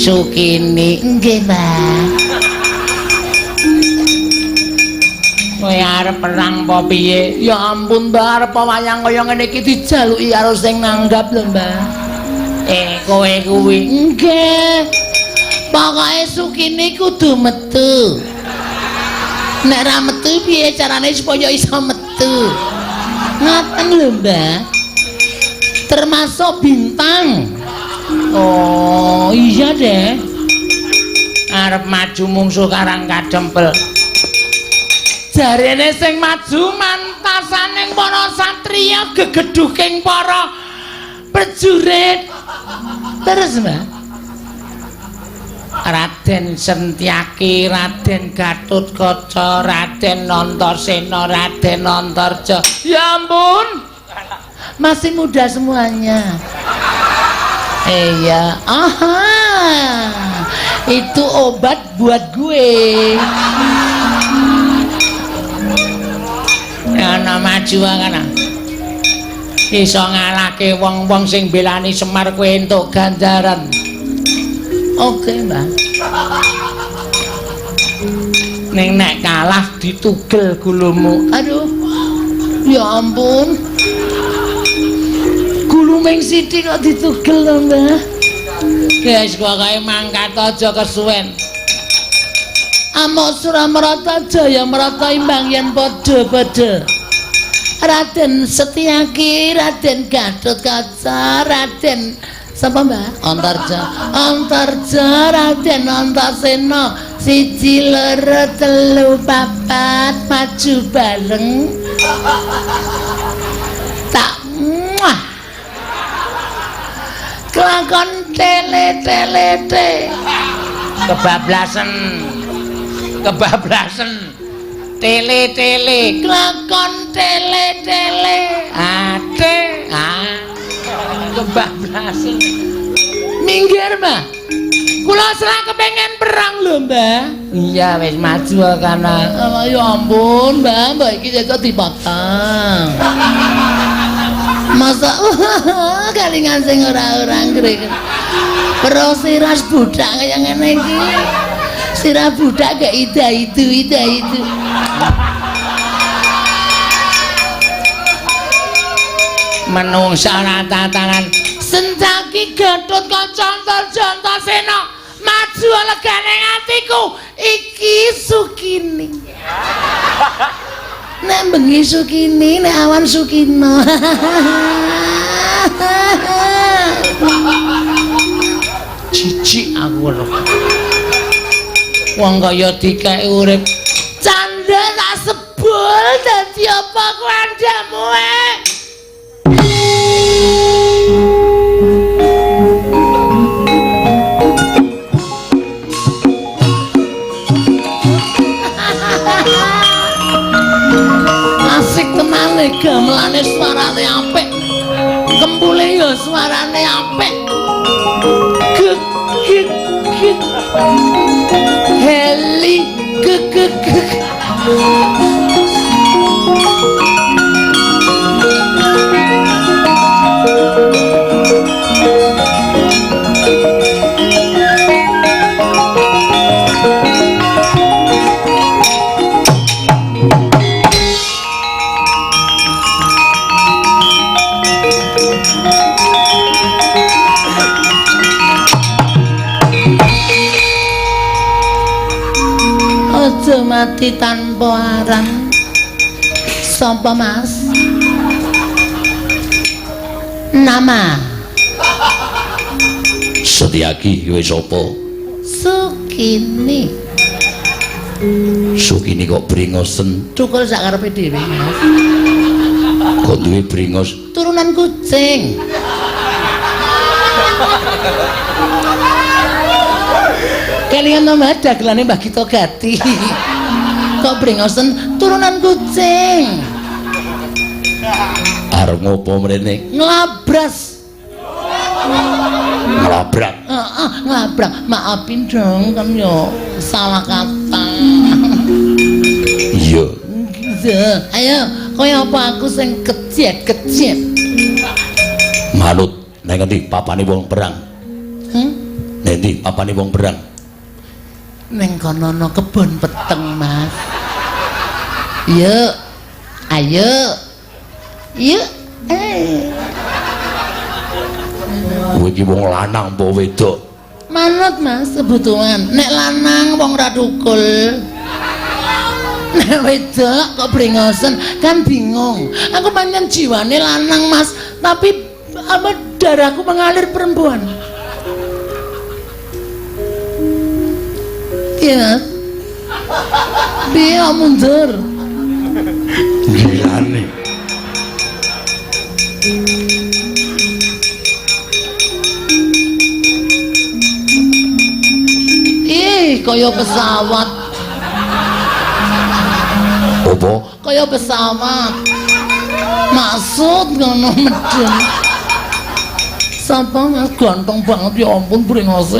Sukini nggih, Mbah. Kowe arep perang apa piye? Ya ampun, Mbah, arep wayang kaya ngene iki dijaluki karo sing nanggap lho, Mbah. Kowe kuwi nggih. Pokoke Sukini kudu metu. Nek ra metu piye carane supaya iso metu? Ngoten lho, Mbah. Termasuk bintang. Oh, iya deh. Arep maju mungsuh karang kadempel. Jarene sing maju mantasaning para satriya gegeduking para prajurit. Terus, Mbah. Raden Sentyaki, Raden Gatotkaca, Raden Antaséna, Raden Antarja. Ya ampun. Masih muda semuanya. Iya. Aha. Itu obat buat gue. Ana maju kana. Iso ngalahke wong-wong sing belani Semar kowe entuk ganjaran. Oke, Mbah. Ning nek kalah ditugel gulumu. Aduh. Ya ampun. Guluming sithik kok ditugel lho, Mbah. Guys, kok kae mangkat aja kesuwen. Amuk Suramarata Jaya Marata imbang yen padha-padha. Raden Setyaki, Raden Gatotkaca, Raden sapa, Mbah? Antarja, Raden Antaséna, 1 2 3 4 maju bareng. Tak muah. Kelakon tele. Kebablasan. Tele kelakon tele ate kebablasan. Minggir, Mbah. Kula serah kepengen perang lho, Mbah. Iya wis maju kana. Ya ampun, Mbah iki kok dipotong. Masa kalingan sing ora ngrek. Pero siras budak kaya ngene iki. Sirah budak gak ida itu. Menungsa tatanan Sentyaki Gatotkaca Antarja maju legane atiku iki Sukini. Nek bengi Sukini, nek awan Sukina. Jijik aku lho. Wong kaya dikek urip candha tak sebul dadi apa kandamu Asik tenane gamelane suarane apik. Kempule ya suarane apik. Gek Heli mati tanpa arah. Sapa, Mas? Nama Setyaki kowe sapa? Sukini. Sukini kok bringosen? Cukul sak karepe dhewe, Mas. Kok duwe bringos? Turunan kucing. Kelingan nomor dagelane Mbah Gito Gati. Kok bringosen turunan kucing. Arep ngopo mrene? Nglabras. Ngelabrak. Ngelabrak. Maafin dong kan yo salah kata. Iya. Ayo, kaya apa aku sing kecet. Manut nek ngendi papane wong perang? Nek Endi papane wong perang? Ning kono ana kebon peteng, Mas. Yuk. Ayo. Yuk. Kowe iki wong lanang apa wedok? Manut, Mas, kebutuhan. Nek lanang wong ra tukul. Nek wedok kok brengosen kan bingung. Aku pancen jiwane lanang, Mas, tapi apa darahku mengalir perempuan. Iya. Piye mundur? Gilane. Kaya pesawat. Apa? Kaya pesawat. Maksud ngono medun. Sapa Mas ganteng banget ya ampun brengose.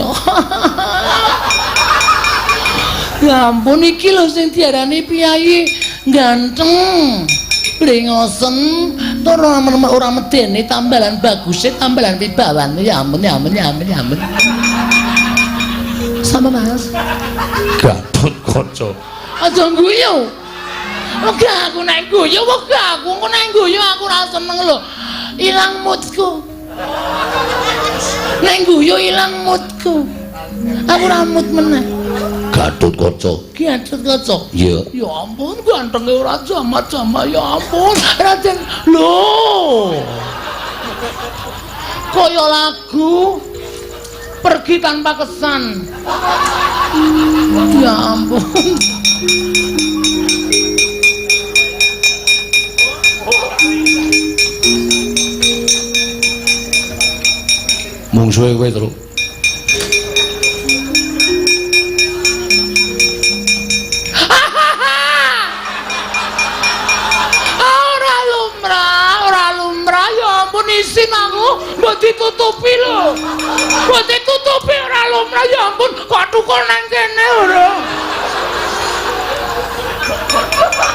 Ya ampun iki lho sing diarani piyayi ganteng. Brengosen tur ora medeni tambalan baguse tambalan wibawan. Ya ampun ya ampun ya ampun ya ampun. Sama Mas. Gatut Kaca. Aja guyu. Oke aku nek guyu kok aku nek guyu aku ora seneng lho. Ilang moodku. Nek guyu ilang moodku. Aku ora mood meneh. Gatut Kaca. Gatut Kaca. Iya. Ya ampun gantenge ora jamat-jamat ya ampun. Raden lho. Kaya lagu pergi tanpa kesan. Ya ampun. Mungsuhe kowe terus. Isin aku mbok ditutupi lho. Mbok ditutupi ora lumrah ya ampun kok tukul nang kene ora.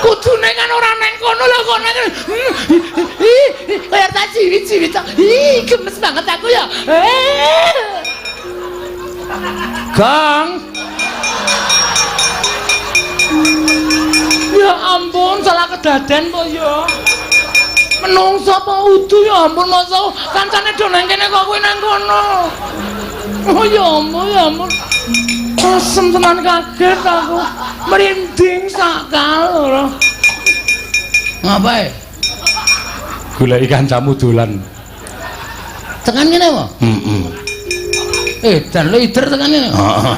Kudune kan ora nang kono lho kok nang. Kaya tak ciwi-ciwi tak. Gemes banget aku ya. Gang. Ya ampun salah kedaden kok ya. Menungso apa udu ya ampun masa kancane do nang kene kok kuwi nang kono. Oh ya ampun. Asem tenan kaget aku. Merinding sakal ora. Ngapae? Goleki kancamu dolan. Tekan kene apa? Dan lo ider tekan kene. Heeh.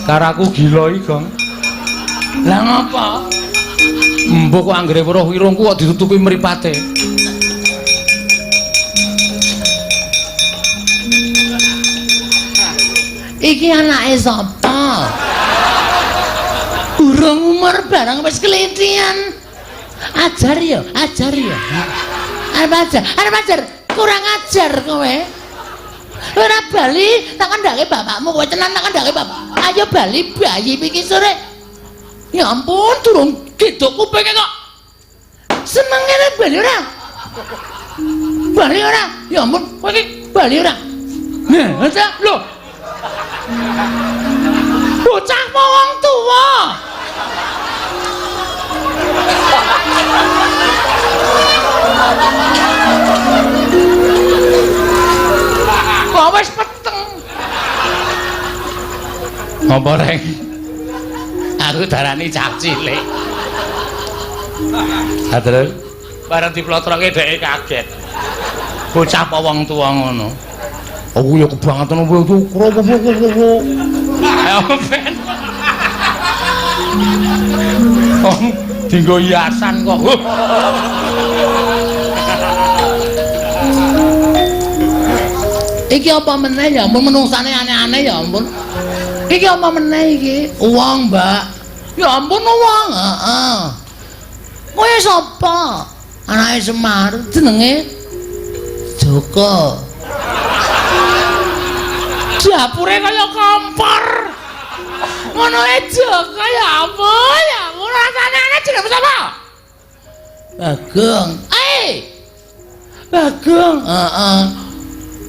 Karaku gila iki, Gong. Lah ngapa? Mbok kok anggere weruh irungku kok ditutupi mripate. Iki anake sapa? Urung umur barang wis kelitian. Ajar ya. Arep ajar. Kurang ajar kowe. Ora bali tak kandhake bapakmu kowe tenan tak kandhake bapak. Ayo bali bayi iki sore. Ya ampun durung gedhok kupinge kok. Semengene bali ora? Bali ora? Ya ampun kowe iki bali ora? Nah, lho. Bocah wong tuwa. Kok wis peteng. Apa reng? Aku darani cah cilik. Ha terus bareng diplotroke dheke kaget. Bocah apa wong tuwa ngono. Aku ya kebangetan kowe itu. Ayo ben. Oh, dinggo hiasan kok. Iki apa meneh ya ampun menungsane aneh-aneh ya ampun. Iki apa meneh iki? Uang, Mbak. Ya ampun uang, heeh. Kowe sapa? Anake Semar, jenenge Joko. Dapure kaya kompor. Ngono Joko ya ampun, ya ampun rasane ana jeneng sapa? Bagong. Bagong. Heeh.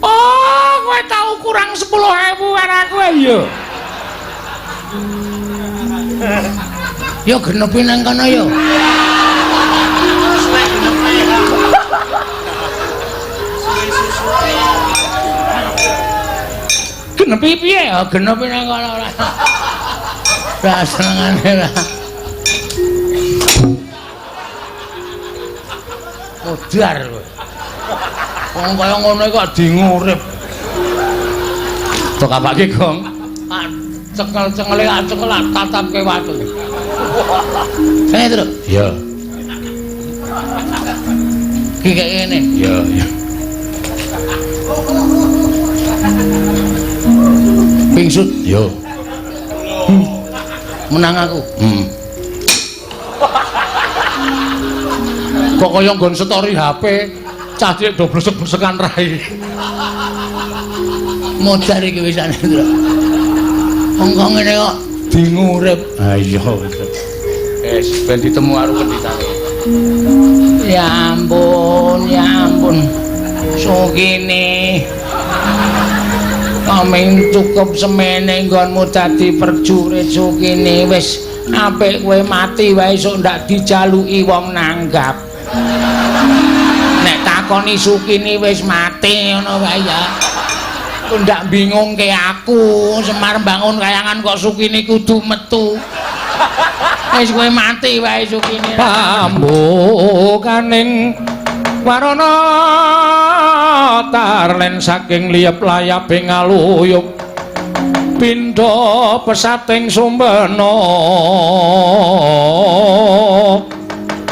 Oh, kowe tau kurang 10.000 karo aku ya. Yo genepi nang kono yo. Genepi piye? Genepi nang kono ora. Ra senengane ra. Modar kowe. Wong kaya ngono kok dingurip. Tok apake, Gong? Cekel-cekele cekel tatapke watu. Kene to. Iya. Ki kaya ngene. Iya, iya. Pingsut. Yo. Menang aku. Kok kaya nggon story HP, cah cilik do blesek-blesekan rai. Modar iki wisane, Tru. Wong kok ngene kok dingurip. Ah iya. Wis ben ditemu karo penditane. Ya ampun, ya ampun. Sugine. Kaming cukup semene nggonmu dadi prajurit Sugine wis apik kowe mati wae sok ndak dijaluki wong nanggap. Nek takoni Sugine wis mati ngono wae ya. Ndak bingungke aku Semar bangun kayangan kok Sugine kudu metu. Wis kowe mati wae Sugine. Pambukaning warana tarlen saking liyep layaping aluyup pindha pesating sumbena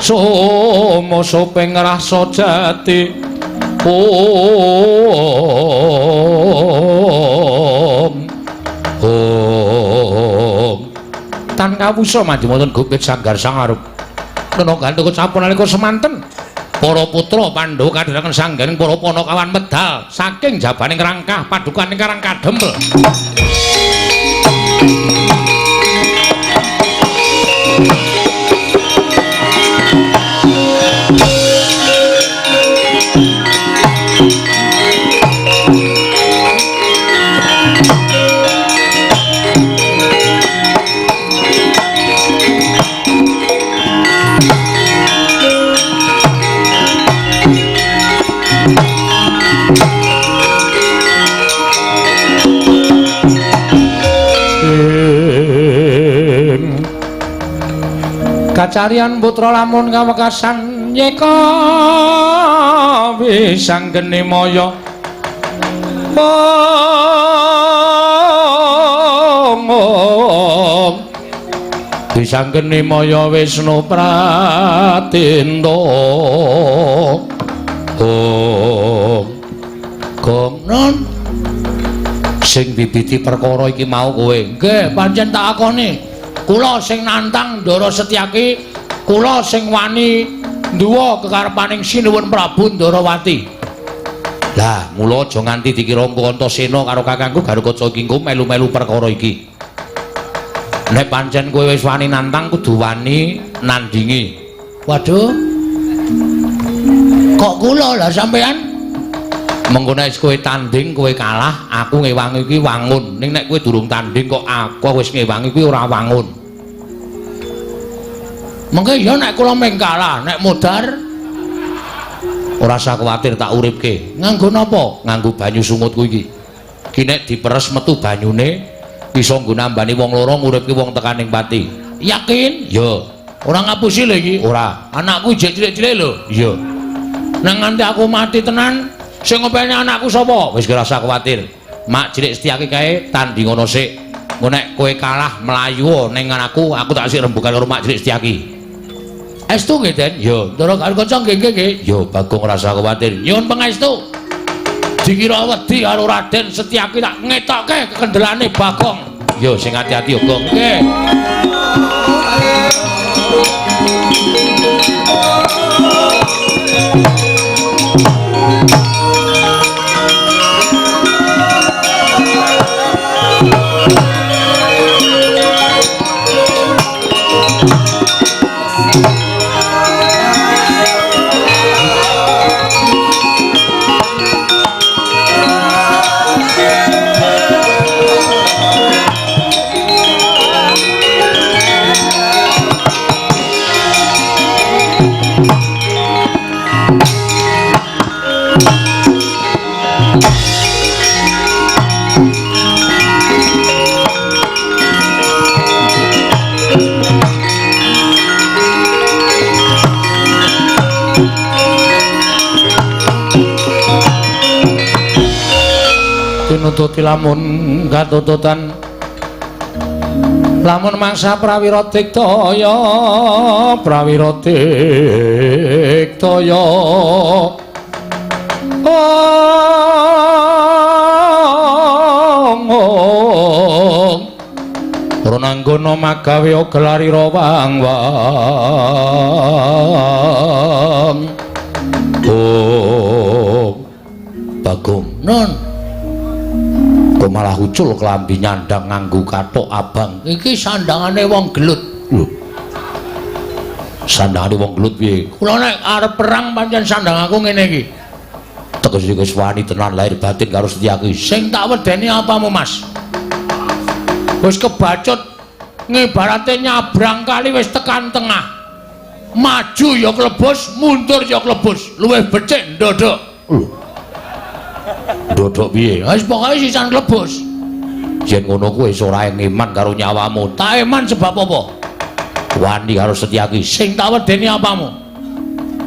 sumusuping rasa jati tan kawusa manjing gupit sanggar sangarup kena gantung sampun nalika semanten para putra Pandhawa kadherekan sanggaring para Panakawan medal saking jabaning rangkah padukan ingkang kadempel. Kacarian putra lamun kawekasan nyeka wisanggeni maya mong wisanggeni maya Wisnu Pratinda Gong Non sing bibiti perkara iki mau kowe nggih pancen tak akoni. Kula sing nantang Ndara Setyaki, kula sing wani nduwa kekarepaning Sinuwun Prabu Ndarawati. Lah, mula aja nganti dikira Antasena karo kakangku Garukaca Kingko melu-melu perkara iki. Nek pancen kowe wis wani nantang kudu wani nandingi. Waduh. Kok kula lah sampean? Mengko nek kowe tanding kowe kalah, aku ngewangi iki wangun. Ning nek kowe durung tanding kok aku wis ngewangi kuwi ora wangun. Mengke ya nek kula meng kalah, nek modar ora usah kuwatir tak uripke. nganggo napa? Nganggo banyu sumutku iki. Ki nek diperes metu banyune bisa nggo nambani wong loro nguripke wong tekaning pati. Yakin? Ya, Ora ngapusi lho iki. ora. Anakku jek cilik-cilik lho. Iya. Nang nganti aku mati tenan, sing ngopeni anakku sapa? Wis ora usah kuwatir. Mak cilik Setyaki kae tanding ngono sik. Engko nek kowe kalah mlayu ning aku tak sik rembugan karo mak cilik Setyaki. Estu nggih, Den? Ya, Ndara Garukaca nggih nggih. ya Bagong ora usah kuwatir. Nyuwun pangestu. Dikira wedi karo Raden Setyaki tak ngetokke kekendelane Bagong. Ya sing ati-ati ya, Gong. Nggih. sinututi lamun katututan lamun mangsa prawira diktaya Rananggana magawe gelarira wang-wang Bagong Nun kok malah ucul kelambi nyandang nganggo kathok abang iki sandangane wong gelut lho sandangane wong gelut piye kula nek arep perang pancen sandang aku ngene iki tegese wis wani tenan lahir batin karo Setyaki sing tak wedeni apamu Mas wis kebacut ngibarate nyabrang kali wis tekan tengah maju ya klebus mundur ya klebus luwih becik ndodok ndodok piye wis pokoke sisan klebus yen ngono kuwi wis ora ngeman karo nyawamu tak eman sebab apa wani karo Setyaki sing tak wedeni apamu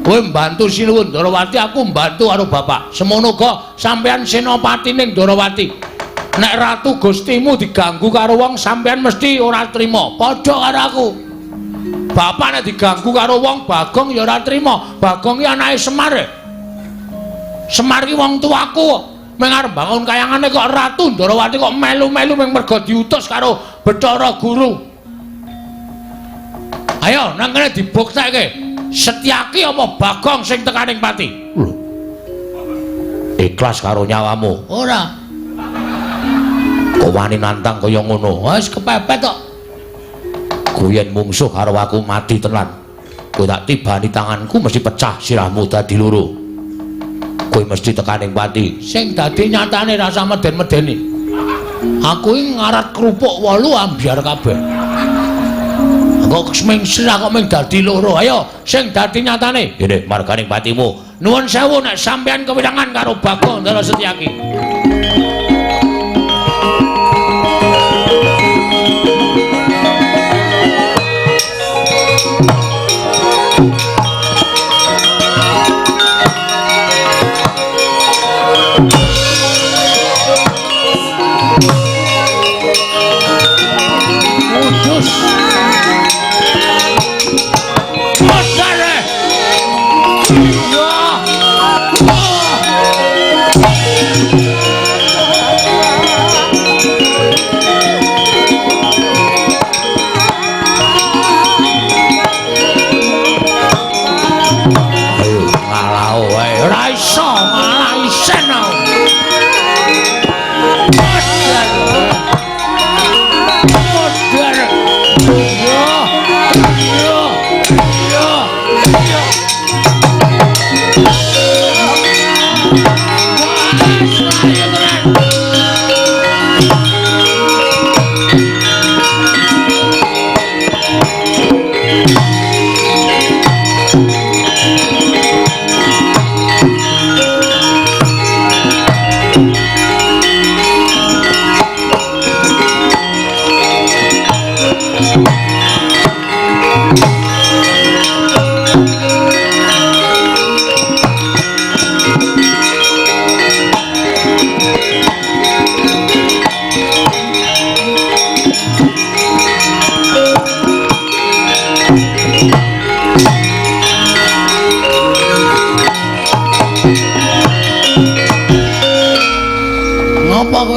kowe mbantu Sinuwun Darawati aku mbantu karo bapak semono uga sampean senopati ning Darawati nek ratu gustimu diganggu karo wong sampean mesti ora trima padha karo aku bapak nek diganggu karo wong Bagong ya ora trima Bagong iki anake Semar Semar ki wong tuaku meng arep bangun kayangane kok ratu Darawati kok melu-melu meng mergo diutus karo Bathara Guru ayo nang kene dibuktekke Setyaki apa Bagong sing tekaning pati ikhlas karo nyawamu ora kok wani nantang kaya ngono wis kepepet kok kuwi yen mungsuh karo aku mati tenan kowe tak tibani tanganku mesti pecah sirahmu dadi loro kowe mesti tekaning pati sing dadi nyatane rasa meden-medeni aku iki ngarat kerupuk 8 ambyar kabeh kok seming sirah kok mung dadi loro ayo sing dadi nyatane ngene marganing patimu nuwun sewu nek sampean kewirangan karo Bagong Ndara Setyaki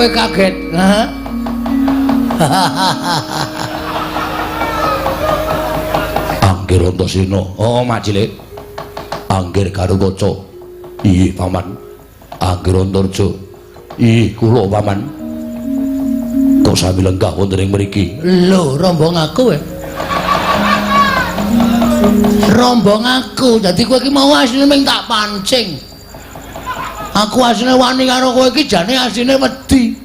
kowe kaget Anggir Antasena oh mak cilik Anggir Garuwaca iya paman Anggir Antarja iya kula paman kok sami lenggah wonten ing mriki lho rombong aku rombong aku dadi kowe iki mau asline mung tak pancing aku asline wani karo kowe iki jane asline wedi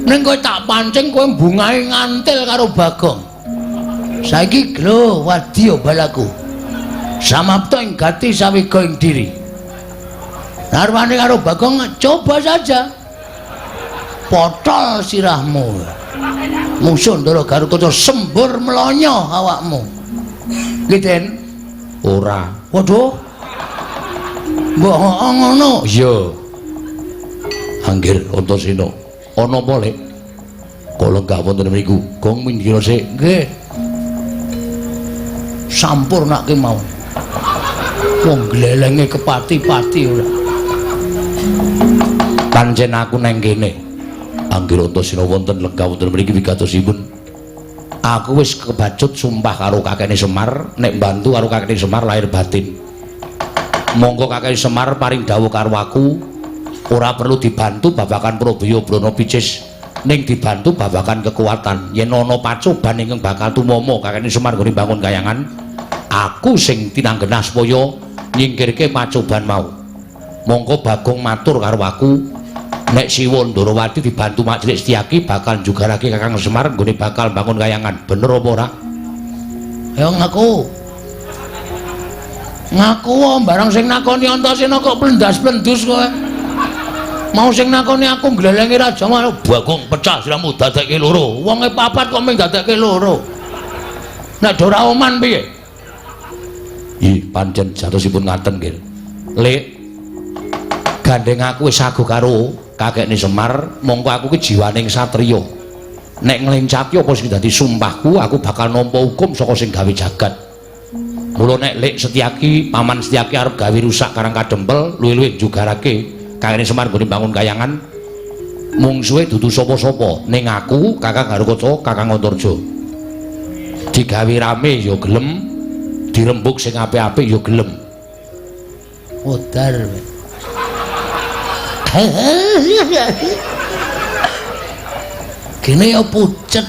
ning kowe tak pancing kowe bungahe ngantil karo Bagong saiki lho wadya balaku samapta ing gati sawiga ing diri narwane karo Bagong coba saja potol sirahmu musuh Ndara Garukaca sembur melonyo awakmu Giten ora waduh mbok ngono iya Anggir Antasena ana apa Lek? Kula lenggah wonten mriku. Gong minggir sik. Nggih. Sampurnake mau. Wong glelenge kepati-pati ora. Pancen aku neng kene. Anggir Antasena wonten lenggah wonten mriki wigatosipun. Aku wis kebacut sumpah karo kakekne Semar nek bantu karo kakekne Semar lahir batin. Monggo kakekne Semar paring dawuh karo aku ora perlu dibantu babakan Prabaya Brana Picis ning dibantu babakan kekuatan. Yen ana pacoban ingkang bakal tumama kakekne Semar nggone bangun kayangan, aku sing tinanggenah supaya nyingkirke pacoban mau. Monggo Bagong matur karo aku nek Siwa Ndarawati dibantu Mak Cilik Setyaki bakal jugarake Kakang Semar nggone bakal bangun kayangan. Bener apa ora? Ya ngaku. Ngaku barang sing nakoni Antasena kok plendas-plendus kowe. Mau sing nakoni aku glelenge raja malah Bagong pecah siramu dadekke loro. Wonge papat kok mung dadekke loro. Nek ora oman piye? Ih, pancen jatosipun ngaten nggih. Lek gandeng aku wis saguh karo kakekne Semar, mongko aku ki jiwaning satriya. Nek nglencati apa sing dadi sumpahku, aku bakal nampa hukum saka sing gawe jagat. Mula nek Lek Setyaki, Paman Setyaki arep gawe rusak Karang Kadempel, luwih-luwih jugarake kakekne Semar nggone bangun kayangan, mungsuhe dudu sapa-sapa, ning aku Kakang Garukaca, Kakang Antarja. Digawe rame ya gelem, dirembuk sing apik-apik ya gelem. Odar. Kene ya pucet.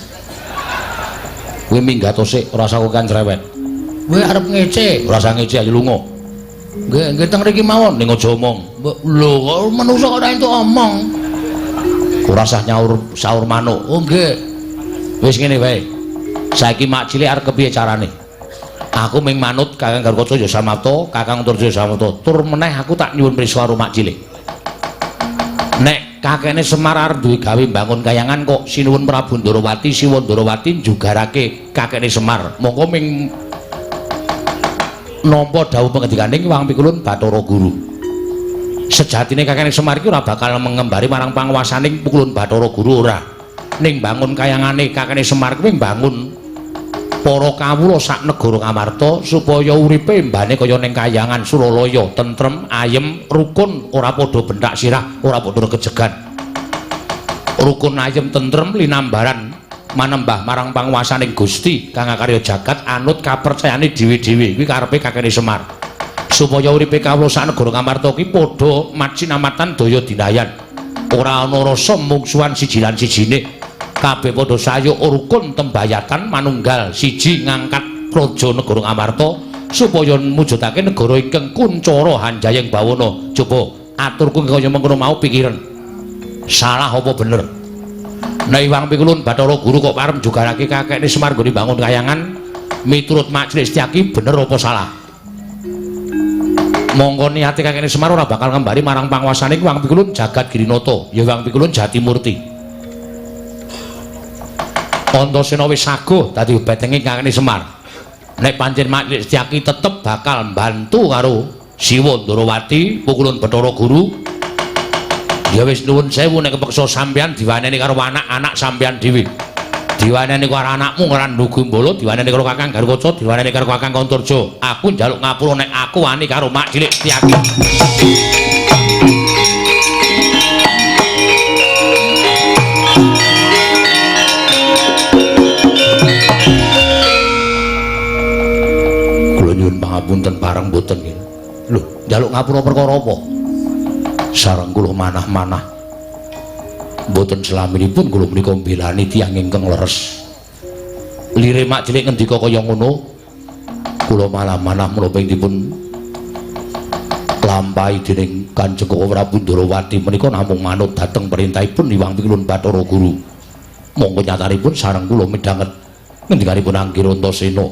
Kowe minggat sik, ora usah kan cerewet. Kowe arep ngece. Ora usah ngece ayo lunga. Nggih teng mriki mawon. Ning aja omong. Lho kok manungsa kok ora entuk omong. Ora usah nyaur saur manuk. Oh nggih. Wis ngene wae. Saiki Mak Cilik arep kepiye carane? Aku ming manut Kakang Garukaca ya samapta, Kakang Antarja ya samapta. Tur meneh aku tak nyuwun prisa karo Mak Cilik. Nek kakekne Semar arep duwe gawe bangun kayangan kok sinuwun Prabu Ndarawati, Siwa Ndarawati jugarake kakekne Semar. Monggo ming nampa dawuh pangendikaning Wang Pikulun Bathara Guru. Sejatine kakekne Semar iki ora bakal mengembari marang panguwasaning Pikulun Bathara Guru ora. Ning bangun kayangane kakekne Semar kuwi bangun para kawula sak negara Kamarta supaya uripe mbane kaya ning kayangan Suralaya tentrem, ayem, rukun, ora padha bentak sirah, ora padha kejegan. Rukun ayem tentrem linambaran manembah marang panguwasaning Gusti kang karya jagat anut kapercayane dhewe-dhewe kuwi karepe kakekne Semar. Supaya uripe kawula sak negara Kamarta ki padha macinamatan daya dinayan. Ora ana rasa mungsuhan siji lan sijine. Kabeh padha sayuk rukun tembayatan manunggal siji ngangkat praja negara Amarta supaya mujudake negara ingkang kuncara hanjayeng bawana. Coba aturku kaya mengkono mau pikiran. Salah apa bener? Nek Wang Pikulun Bathara Guru kok parem jugarake kakekne Semar nggone bangun kayangan miturut Mak Cilik Setyaki bener apa salah? Monggo niate kakekne Semar ora bakal ngembari marang panguwasaning Wang Pikulun Jagat Girinata, ya Wang Pikulun Jatimurti. Antasena wis saguh dadi betenge kakekne Semar. Nek pancen Mak Cilik Setyaki tetep bakal mbantu karo Siwa Ndarawati, Pukulun Bathara Guru. Ya wis nuwun sewu nek kepeksa sampeyan diwaneni karo anak-anak sampeyan dhewe. Diwaneni karo anakmu Randu Gumbala, diwaneni karo Kakang Garukaca, diwaneni karo Kakang Antarja. Aku njaluk ngapura nek aku wani karo Mak Cilik Setyaki. Pangapunten bareng mboten nggih. Lho, njaluk ngapura perkara apa? Sareng kula manah-manah. Mboten selaminipun kula menika mbelani tiyang ingkang leres. Lire Mak Cilik ngendika kaya ngono, kula malah manah menapa dipun lampahi dening Kanjeng Prabu Ndarawati menika namung manut dhateng perintahipun Wang Pikulun Bathara Guru. Monggo nyatanipun sareng kula midhanget ngendikanipun Anggir Antasena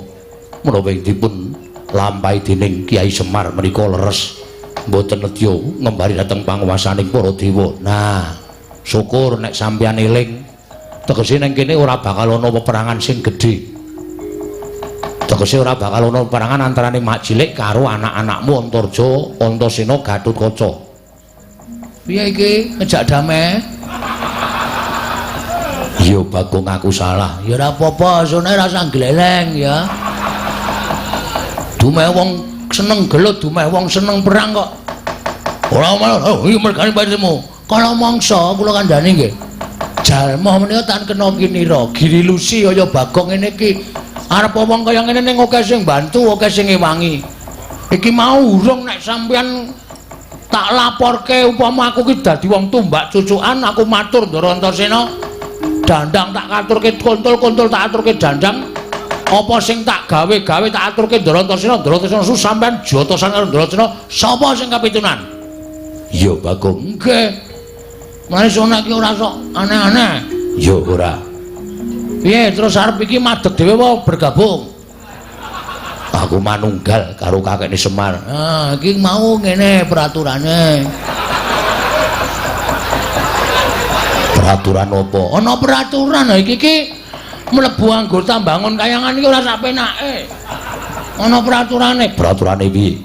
menapa dipun lampahi dening Kiai Semar menika leres mboten nedya ngembari dhateng panguwasaning para dewa. Nah, syukur nek sampeyan eling tegese ning kene ora bakal ana peperangan sing gedhe. Tegese ora bakal ana peperangan antaraning Mak Cilik karo anak-anakmu Antarja, Antasena, Gatotkaca. Piye iki ngejak damai? Iya Bagong aku salah. Ya ora apa-apa, sone rasa gleleng ya. Dumeh wong seneng gelut, dumeh wong seneng perang kok. Ora malah, iki mergane patimu. Kala mangsa kula kandhani nggih. Jalma menika tan kena kinira, girilusi kaya Bagong ngene iki. Arep wong kaya ngene ning akeh sing bantu, akeh sing ngewangi. Iki mau urung nek sampeyan tak laporke upama aku ki dadi wong tumbak cucukan, aku matur Ndara Antasena. Dandang tak aturke kontul-kontul tak aturke dandang. Apa sing tak gawe-gawe tak aturke Ndara Antasena, Ndara Antasena sampean jotosan karo Ndara Antasena. Sapa sing kapitunan? Iya Bagong. Nggih. Mane sona iki ora sok aneh-aneh. Ya ora. Piye terus arep iki madeg dhewe apa bergabung? Aku manunggal karo kakekne Semar. Ah, iki mau ngene peraturane. Peraturan apa? Ana peraturan lha iki mlebu anggota bangun kayangan iki ora sak penake. Ana peraturane. Peraturane piye?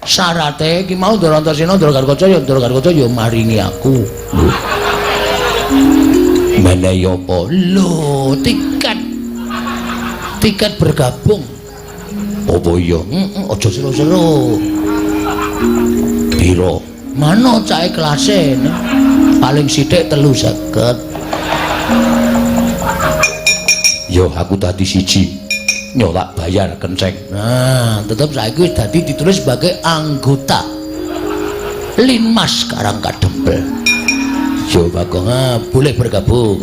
Syarate iki mau Ndara Antasena, Ndara Gargaca ya maringi aku. Menehi apa? Lho, tiket bergabung. Apa iya? Aja seru-seru. Piro? Mano cahe kelase? Paling sithik 350. Yo aku tadi siji. Yo tak bayar kenceng. Nah, tetep saiki wis dadi ditulis sebagai anggota Linmas Karangkadempel. Yo Bagong, boleh bergabung.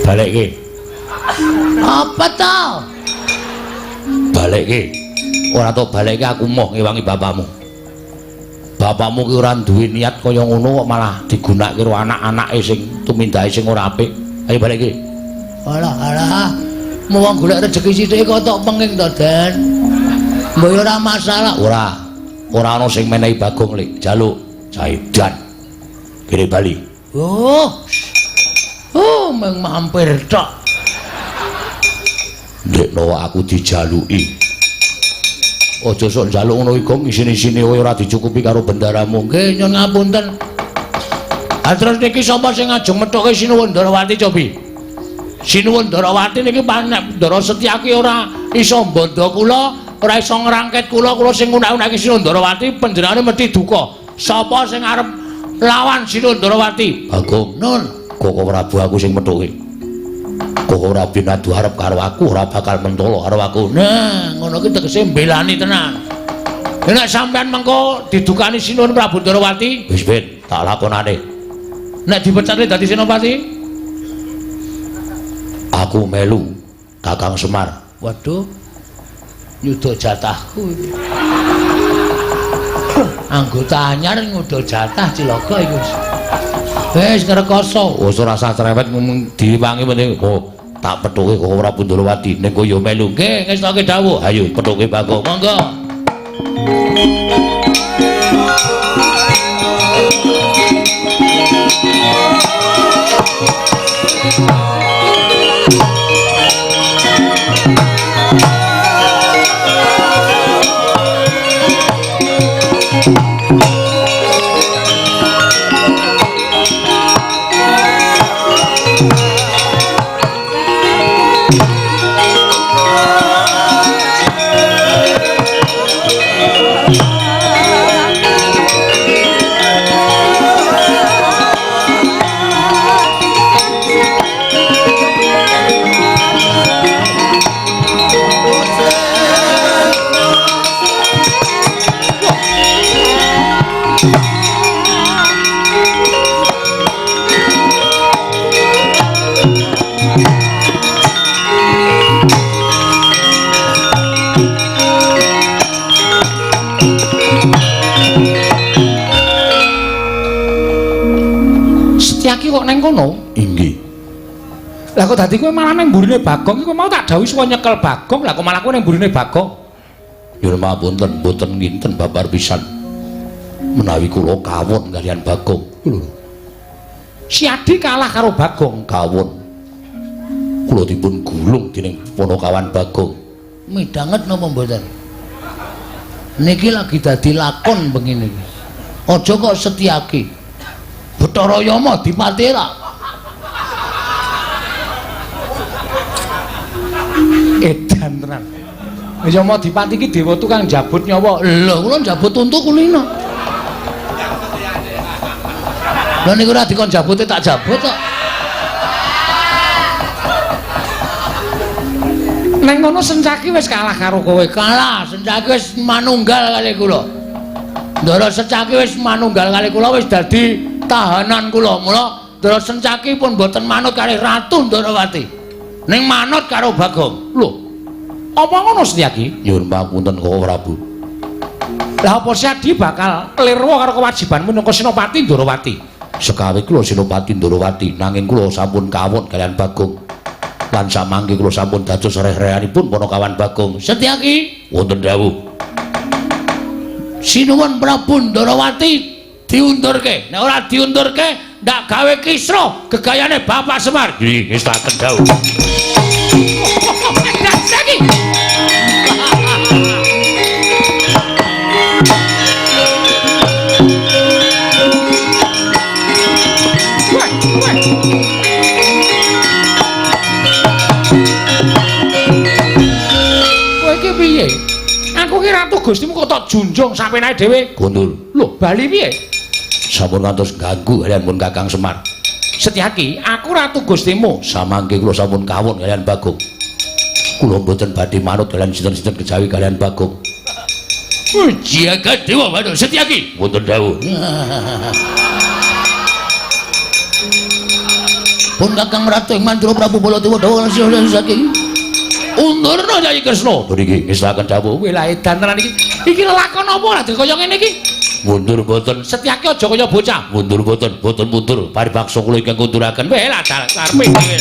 Balik ke? Apa tau? Balik ke? Ora tau balik ke aku moh ngewangi bapakmu. Bapakmu ki ora duwe niat kaya ngono kok malah digunakake karo anak-anake sing tumindahe sing ora apik. Ayo balik ke. Alah, mau wong golek rejeki sithik kok tok penging to, Den. Mbok ora masalah. Ora ana sing menehi Bagong lek jaluk Jaidan. Kene bali. Meng mampir tok. Ndekno aku dijaluki. Aja sok njaluk ngono iku isine-isine kowe ora dicukupi karo bendaramu. Nggih, nyuwun ngapunten. Terus niki sapa sing ngajeng methuke Sinuwun Ndarawati cobi? Sinuwun Ndarawati niki panek Ndara Setyaki ora iso mbondo kula, ora iso ngrangket kula sing unak-unake Sinuwun Ndarawati panjenengane mesti duka. Sapa sing arep lawan Sinuwun Ndarawati? Bagong, Nun, Koko Prabu aku sing methuke. Koko ora binadu arep karo aku, ora bakal mentolo karo aku. nah ngono ki tegese mbelani tenan. Nek sampean mengko didukani Sinuwun Prabu Ndarawati, Wis ben, tak lakonane. nek dipecate dadi Senopati, Aku melu Kakang Semar. waduh, nyuda jatahku. Anggota anyar nyuda jatah cilaka iku. Wis ngrekoso. Wis ora usah cerewet ngomong diwangi penting. Oh, tak pethuke Koko Prabu Ndarawati. Ning kowe yo melu. Nggih, ngestoke dawuh. Ayo pethuke Bagong. Monggo. Setyaki kok neng kono? Inggih. Lah kok dadi kowe malah nang mburine Bagong iku mau tak dawuhi supaya nyekel Bagong, lah kok malah kowe nang mburine Bagong. Nyuwun mapunten, mboten nginten babar pisan. Menawi kula kawon kaliyan Bagong. Lho. Si Adi kalah karo Bagong. Kawon. Kula dipun gulung dening Ponokawan Bagong. Midanget napa mboten? niki lagi dadi lakon begini. Aja kok Setyaki. Bathara Yama dipati ra. Edan tenan. Yama Dipati iki dewa tukang jabut nyawa. Lho kula njabut untu kulina. Lah niku ora dikon jabute tak jabut kok. Neng ngono Sencaki wis kalah karo kowe. Kalah, Sencaki wis manunggal kali kula. Ndara Sencaki wis manunggal kali kula wis dadi tahanan kula. Mula Ndara Sencaki pun boten manut kali Ratu Ndarawati. Ning manut karo Bagong. Lho. Apa ngono Setyaki? Nyuwun pangapunten Kakang Prabu. Lah apa Sadi bakal klirwa karo kewajibanmu minangka Senopati Ndarawati? Sekawi kula Senopati Ndarawati nanging kula sampun kawon kalian Bagong. Lan samangke kula sampun dados reh-rehanipun Panakawan Bagong. Setyaki, Wonten dawuh. sinuwun Prabu Ndarawati diundurke. Nek ora diundurke, ndak gawe kisra gegayane Bapak Semar. Nggih, ngestaken dawuh. Setyaki. Kowe iki piye? Aku ki ratu Gustimu kok tak junjung sampeyan dhewe. Kondur. Lho, bali piye? Sampun ngantos ganggu kalian pun Kakang Semar. Setyaki, aku ratu Gustimu. Samangke kula sampun kawon kalian Bagong. Kula mboten badhe manut kalian sinten-sinten kejawi kalian Bagong. Jagat Dewa Bathara Setyaki. Wonten dawuh. Pun Kakang Ratu ing Mandura Prabu Baladewa dawuh Setyaki. Undurna Nyai Kresna. Mriki ngestaken dawuh. Kowe lah edan tenan iki. Iki lakon apa lah kaya ngene iki? Mundur mboten. Setyaki aja kaya bocah. Mundur mboten, boten mundur. Paribaksa kula ingkang kunduraken. Weh lah karepe dhewe.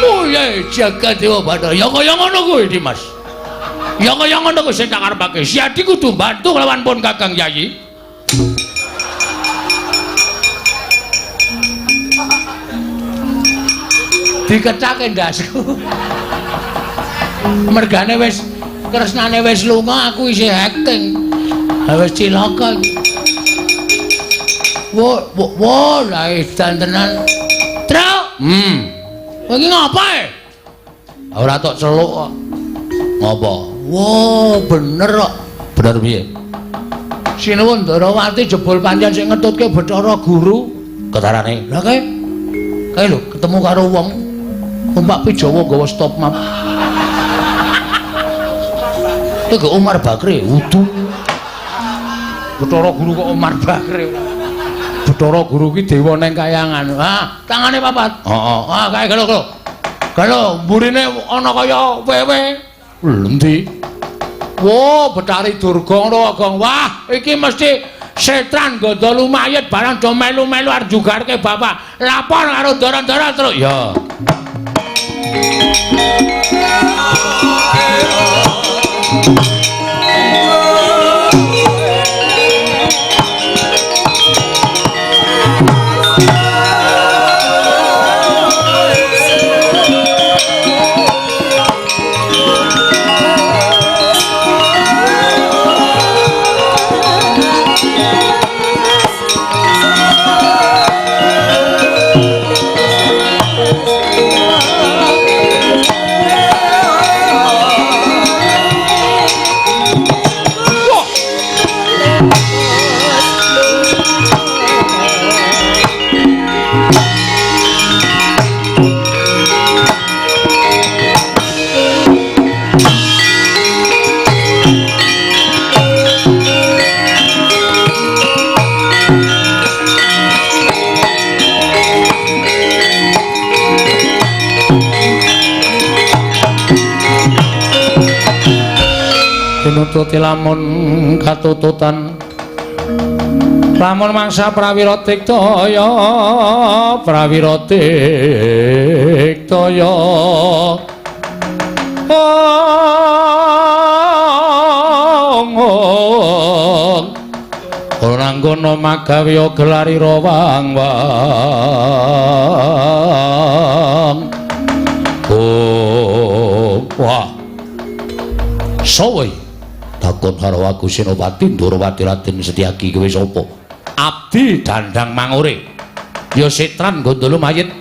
Oh ya Jagat Dewa Bathara. Ya kaya ngono kuwi Dimas. Ya kaya ngono kuwi sing tak karepake. Si Adi kudu bantu lawan pun Kakang Yayi. Dikecake ndasku. Mergane wis kresnane wis lunga, aku isih acting. Ha wis cilaka iki. Wo, lah edan tenan. Truk. Kowe iki ngapa e? Ora tok celuk kok. Ngapa? Wo, bener kok. Bener piye? Sinuwun Ndarawati jebul pancen sing ngetutke Bathara Guru. Ketarane. Lah kae. Kae lho ketemu karo wong. Numpak Jawa nggawa stop map. Iki Umar Bakri, udu. Bathara Guru kok Umar Bakri. Bathara Guru ki dewa ning kayangan. Ah, tangane papat. Heeh. Ah, kae gelo. Gelo, mburine ana kaya wewe. Endi? Wo, Betari Durga ngono, Gong. Wah, iki mesti setran gondo lumayet barang do melu-melu arep jugarke bapak. Lapor karo Ndara-ndara terus. Ya. Nututi lamun katututan lamun mangsa prawira tiktaya ora kono magawe gelari rawang-wang. Oh, wah. Sowe takon karo aku Senopati Ndorowati Raden Setyaki kowe sapa? Abdi Dandang Mangure. Ya Setran Gondolo Mayit.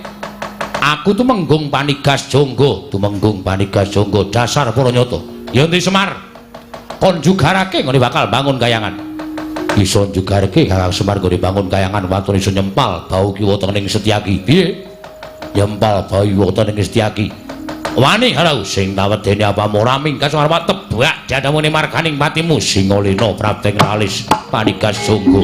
Aku tumenggung Panigas Jonggo, dasar para nyata. Ya Endi Semar. Kon jugarake ngene bakal bangun kayangan. Bisa jugarake Kakang Semar ngene bangun kayangan watune iso nyempal bau kiwa tening Setyaki. Piye? Nyempal bau kiwa tening Setyaki. Wani harau sing tawedene apa ora mingkas arep tebak jadamune marganing patimu Singalena Prapting Ralis Panigas Jonggo.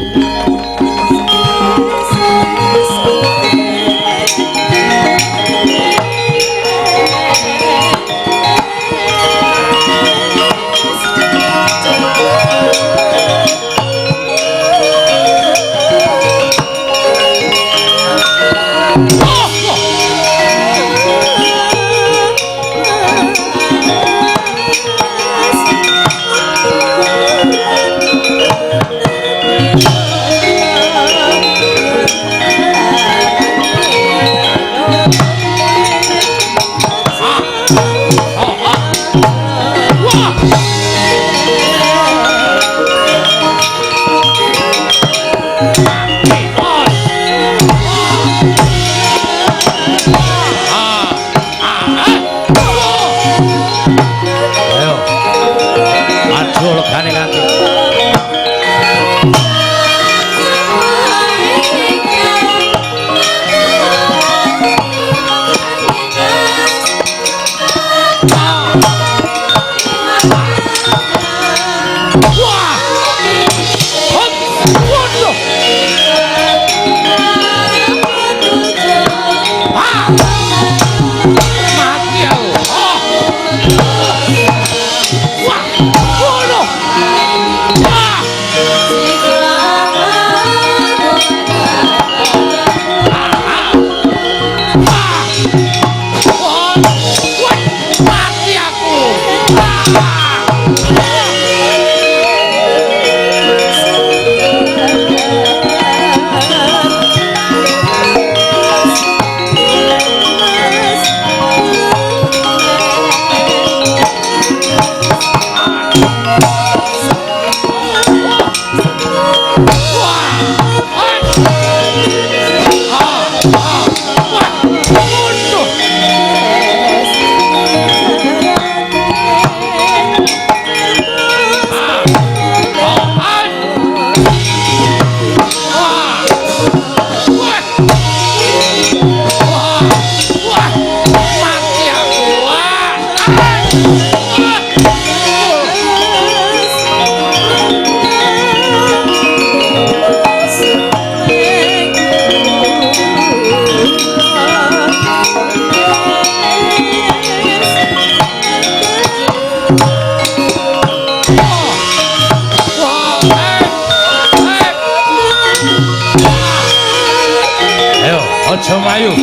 Mayu.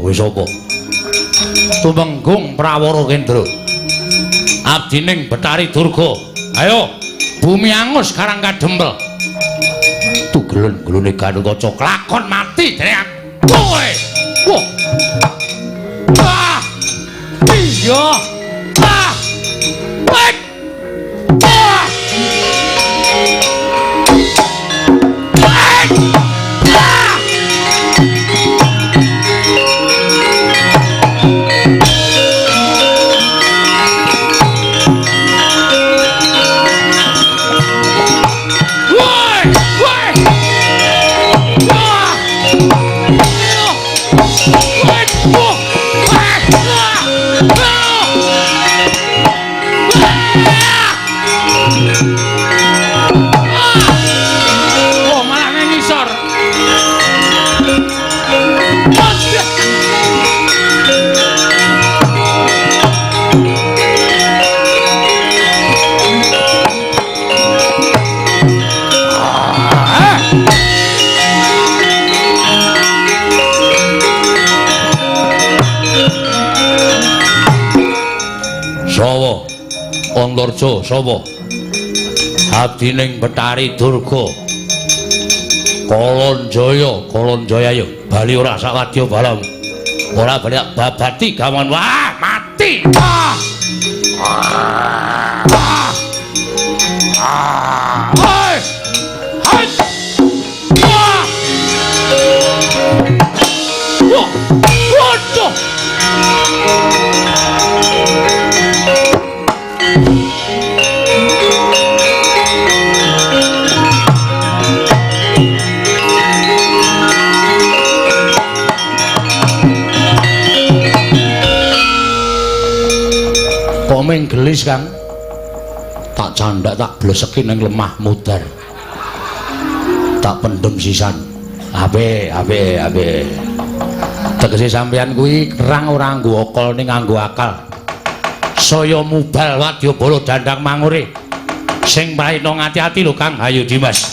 Wis apa? Tumenggung Prawara Kendra. Abdining Betari Durga. Ayo, Bumi Angus Karang Kadempel. Tugelen-gelune Ganukaca klakon mati dening kowe. Yo. Ah. Wait. Ah. Wait. Ah. Oh, malah nang ngisor. Sawa Antarja sapa abdining Betari Durga Kalanjaya yo bali ora sawadya balam ora bali babati gawan wah mati hai hai waduh komeng gelis Kang tak candak tak bleseki ning lemah mudar tak pendem sisan abe tegese sampeyan kuwi kerang ora nggo okol ning nganggo akal saya mubal wadyabala dandang mangure sing praena ngati-ati lho Kang ayo Dimas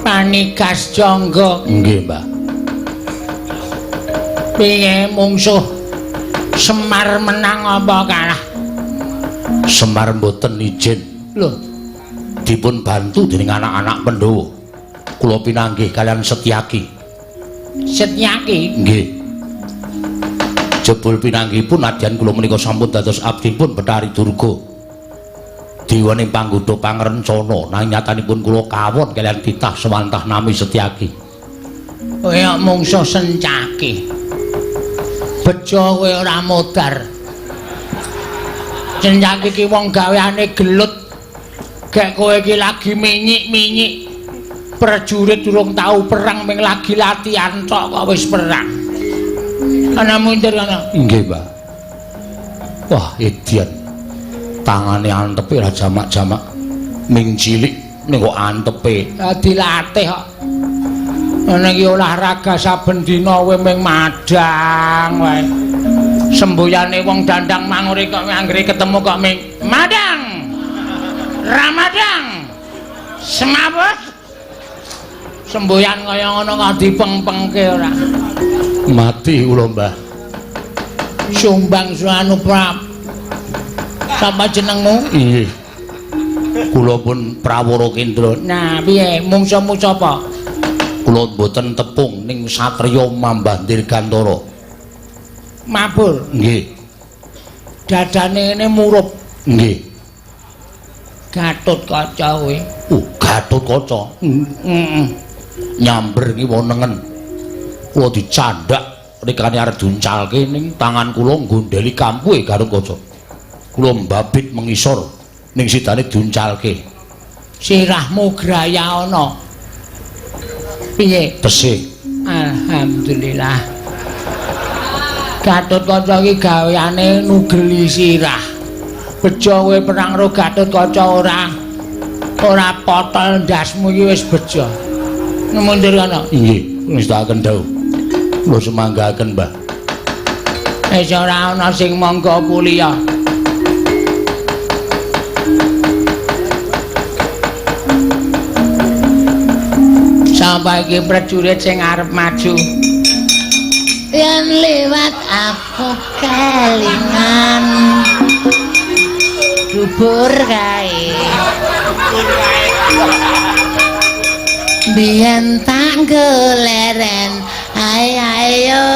Panikas Jangga. Nggih, Mbah. Piye mungsuh Semar menang apa kalah? Semar mboten izin. Lho, dipun bantu dening anak-anak Pandhawa. Kula pinanggih kalian Setyaki. Setyaki? Nggih. Jebul pinanggihipun nadyan kula menika sampun dados abdipun Betari Durga. Diwane panggudha pangrencana nanging nyatanipun kula kawon kalian titah sewantah nami Setyaki. Kaya mungsuh Sencaki. Bejo kowe ora modar. Sencaki ki wong gaweane gelut. Gek kowe iki lagi minyik-minyik. Prajurit durung tau perang ming lagi latihan tok kok wis perang. Ana mundur kana. Nggih, Mbah. Wah, edian. Tangane antepe ra jamak-jamak ming cilik ning kok antepe dilatih kok ana iki olahraga saben dina kowe ming madang wae sembuyane wong dandang mangure kok anggere ketemu kok ming madang ramadang semabut semboyan kaya ngono kok dipeng-pengke ora mati kula Mbah sumbang suanu prap sapa jenengmu? Nggih. Kula pun Prawara Kendra. Nah, piye mungsuhmu sapa? Kula mboten tepung ning satriya Mambah Dirgantara. Mabur. Nggih. Dadane ngene murup. Nggih. Gatotkaca kowe. Gatotkaca. Heeh. Nyamber iki wonengen. Kula dicandak rikane arep duncalke ning tangan kula nggondheli kampuhe Gatotkaca. Kula mbabit mengisor ning sidane diuncalke. Sirahmu graya ana. Piye? Tesih. Alhamdulillah. Gatotkaca iki gaweane nugeli sirah. Bejo kowe perang karo Gatotkaca ora? ora potol ndasmu iki wis bejo. Mundur kana. Inggih, ngestakaken dawuh. Kula semanggaken, Mbah. Wis ora ana sing mangga kuliah. Sampai iki prajurit sing arep maju. Yen lewat aku kelingan dubur kae. Biyen tak goleren, ayo,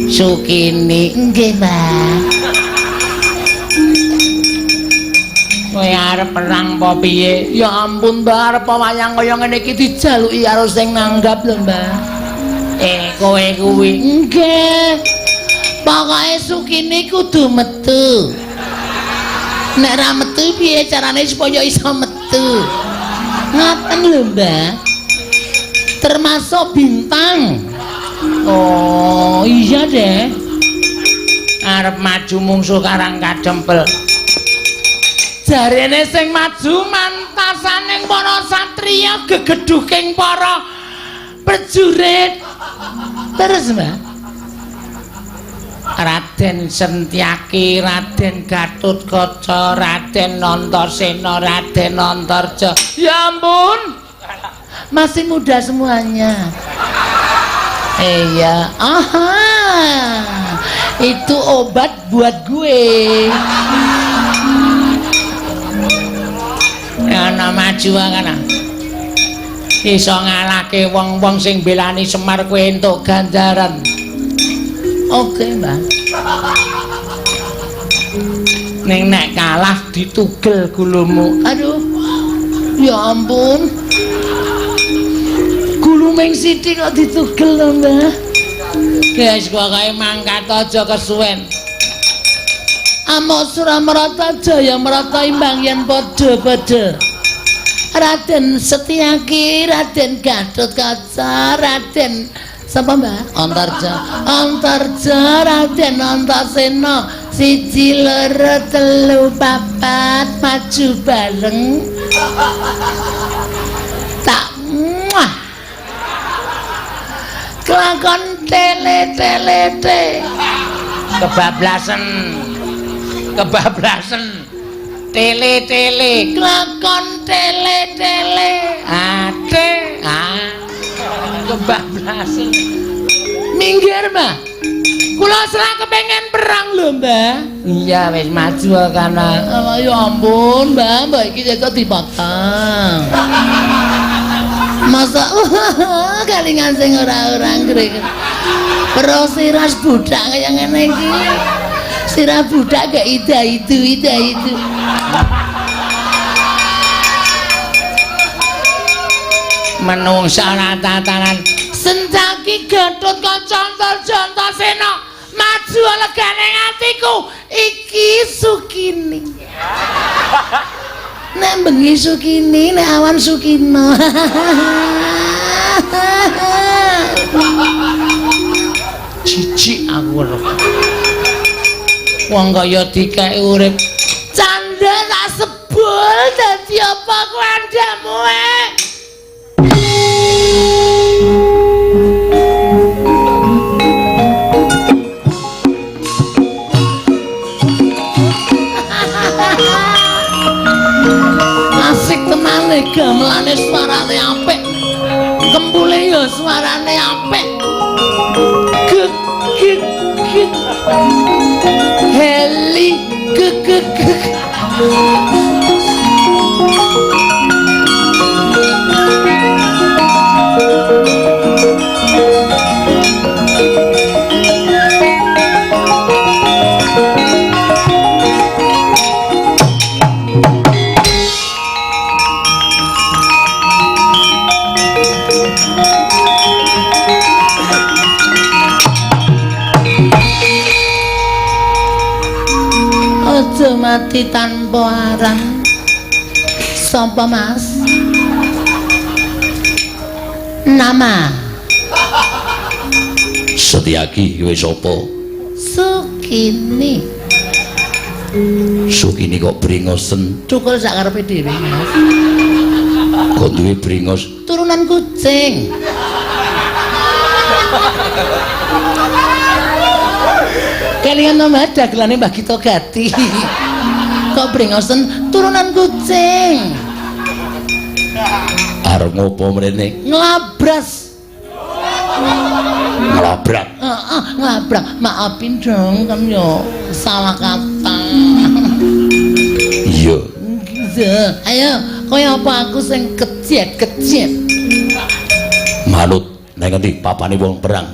Sukini nggih, Mbak. Kowe arep perang apa piye? Ya ampun, Mbak, arep wayang kaya ngene iki dijaluki karo sing nanggap lho, Mbak. Kowe kuwi nggih. Pokoke Sukini kudu metu. Nek ra metu piye carane supaya iso metu? Ngaten lho, Mbak. Termasuk bintang. Oh, iya deh. Arep maju mungsuh karang kadempel. Jarene sing maju mantasaning para satriya gegeduking para prajurit. Terus, Mbak. Raden Sentyaki, Raden Gatotkaca, Raden Antasena, Raden Antarja. Ya ampun. Masih muda semuanya. Iya. Aha. Itu obat buat gue. Ana maju kana. Iso ngalahke wong-wong sing belani Semar kowe entuk ganjaran. Oke, Mbak. Ning nek kalah ditugel gulumu. Aduh. Ya ampun. Guluming sithik kok ditugel lho, Mbak. Guys, kok kae mangkat aja kesuwen. Amo Suramrata Jaya Marata imbang yen padha-padha. Raden Setyaki, Raden Gatotkaca, Raden sapa Mbak? Antarja, Raden Antasena, 1 2 3 4 maju bareng. Tak muah. Kelakon tele. Kebablasan. Tele. Kelakon tele. Ate. Kebablasan. Minggir, Mbak. Kula serang kepengen perang lho, Mbak. Iya, wis maju kana. Ya ampun, Mbak iki kok dipotong. Masa kalingan sing ora ngrek. Pro siras budak kaya ngene iki. Sirah budak gak ida itu. Menungsa tatanan Sentyaki Gatotkaca Antarja maju legane atiku iki Sukini. Nek bengi Sukini, nek awan Sukina. Jijik aku lho. Wong kaya dikek urip candha tak sebul dadi apa kandhamu asik tenane gamelane suarane apik kempule ya suarane apik gek heli gek mati tanpa arang. Sapa Mas? Nama Setyaki wis apa? Sukini. Sukini kok bringosen. Cukul sak karepe dhewe, Mas. Kok duwe bringos? Turunan kucing. Kelingan nama dagelane Mbah Gito Gati. Kok brengosen turunan kucing. Arep ngopo mrene? Nglabras. Ngelabrak. Nglabrak. Maafin dong kan yo salah kata. Iya. Gitu. Ayo, kaya apa aku sing kecet-kecet. Manut nang endi papane wong perang?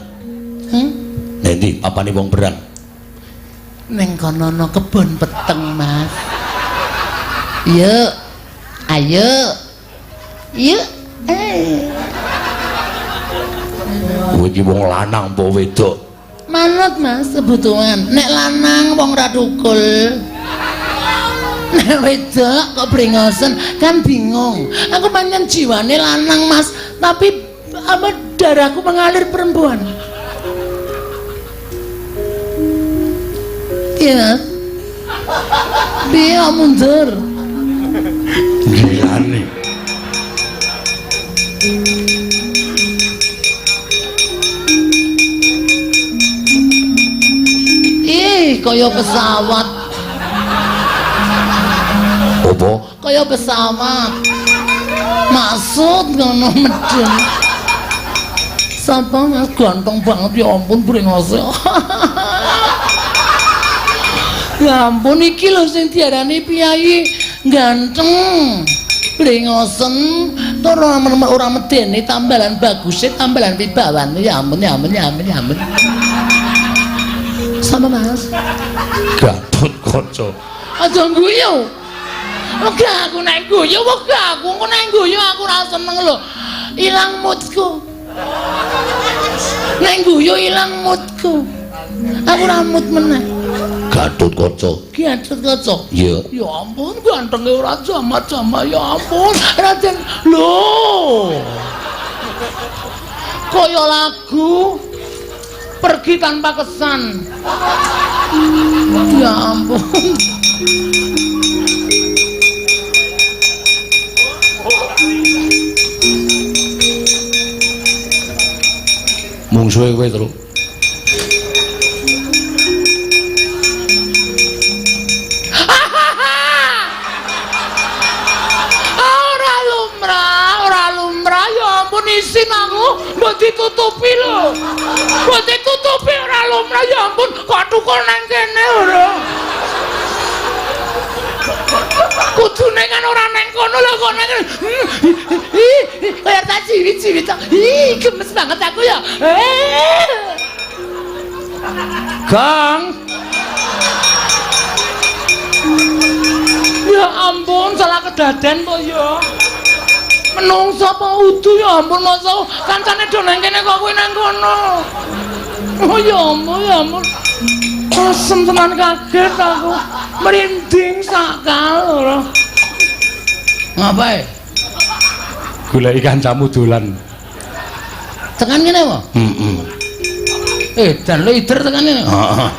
Nang endi papane wong perang? Ning kono ana kebon peteng, Mas. Yuk. Ayo. Yuk. Kowe iki wong lanang apa wedok? Manut, Mas, kebutuhan. Nek lanang wong ra tukul. Nek wedok kok brengosen kan bingung. Aku pancen jiwane lanang, Mas, tapi apa darahku mengalir perempuan. Iya. Dia mundur. Gilane. Kaya pesawat. Apa? Kaya pesawat. Maksud ngono medun. Sapa Mas ganteng banget ya ampun brengose. Ya ampun iki lho sing diarani piyayi ganteng. Brengosen tur ora medeni tambalan baguse tambalan wibawan. Ya ampun ya ampun ya ampun ya ampun. Sama Mas. Gatut kaca. Aja guyu. Ora aku nek guyu kok aku nek guyu aku ora seneng lho. Ilang moodku. Nek guyu ilang moodku. Aku ora mood meneh. Gatut kaca. Gatut kaca. Iya. Ya ampun gantenge ora jama-jama ya ampun. Raden lho. Kaya lagu pergi tanpa kesan. Ya ampun. Mungsuhe kowe terus. Isin aku mbok ditutupi lho. Mbok ditutupi ora lumrah ya ampun kok tukul nang kene ora. Kudune kan ora nang kono lho kok nang. Kaya tak ciwi-ciwi tak. Gemes banget aku ya. Gang. Ya ampun salah kedaden kok ya. Menungso apa udu ya ampun masa kancane do nang kene kok kowe nang kono. Oh ya ampun ya ampun. Asem tenan kaget aku. Merinding sakal ora. Ngapain? Goleki kancamu dolan. Tekan kene apa? Dan lo ider tekan kene. Heeh.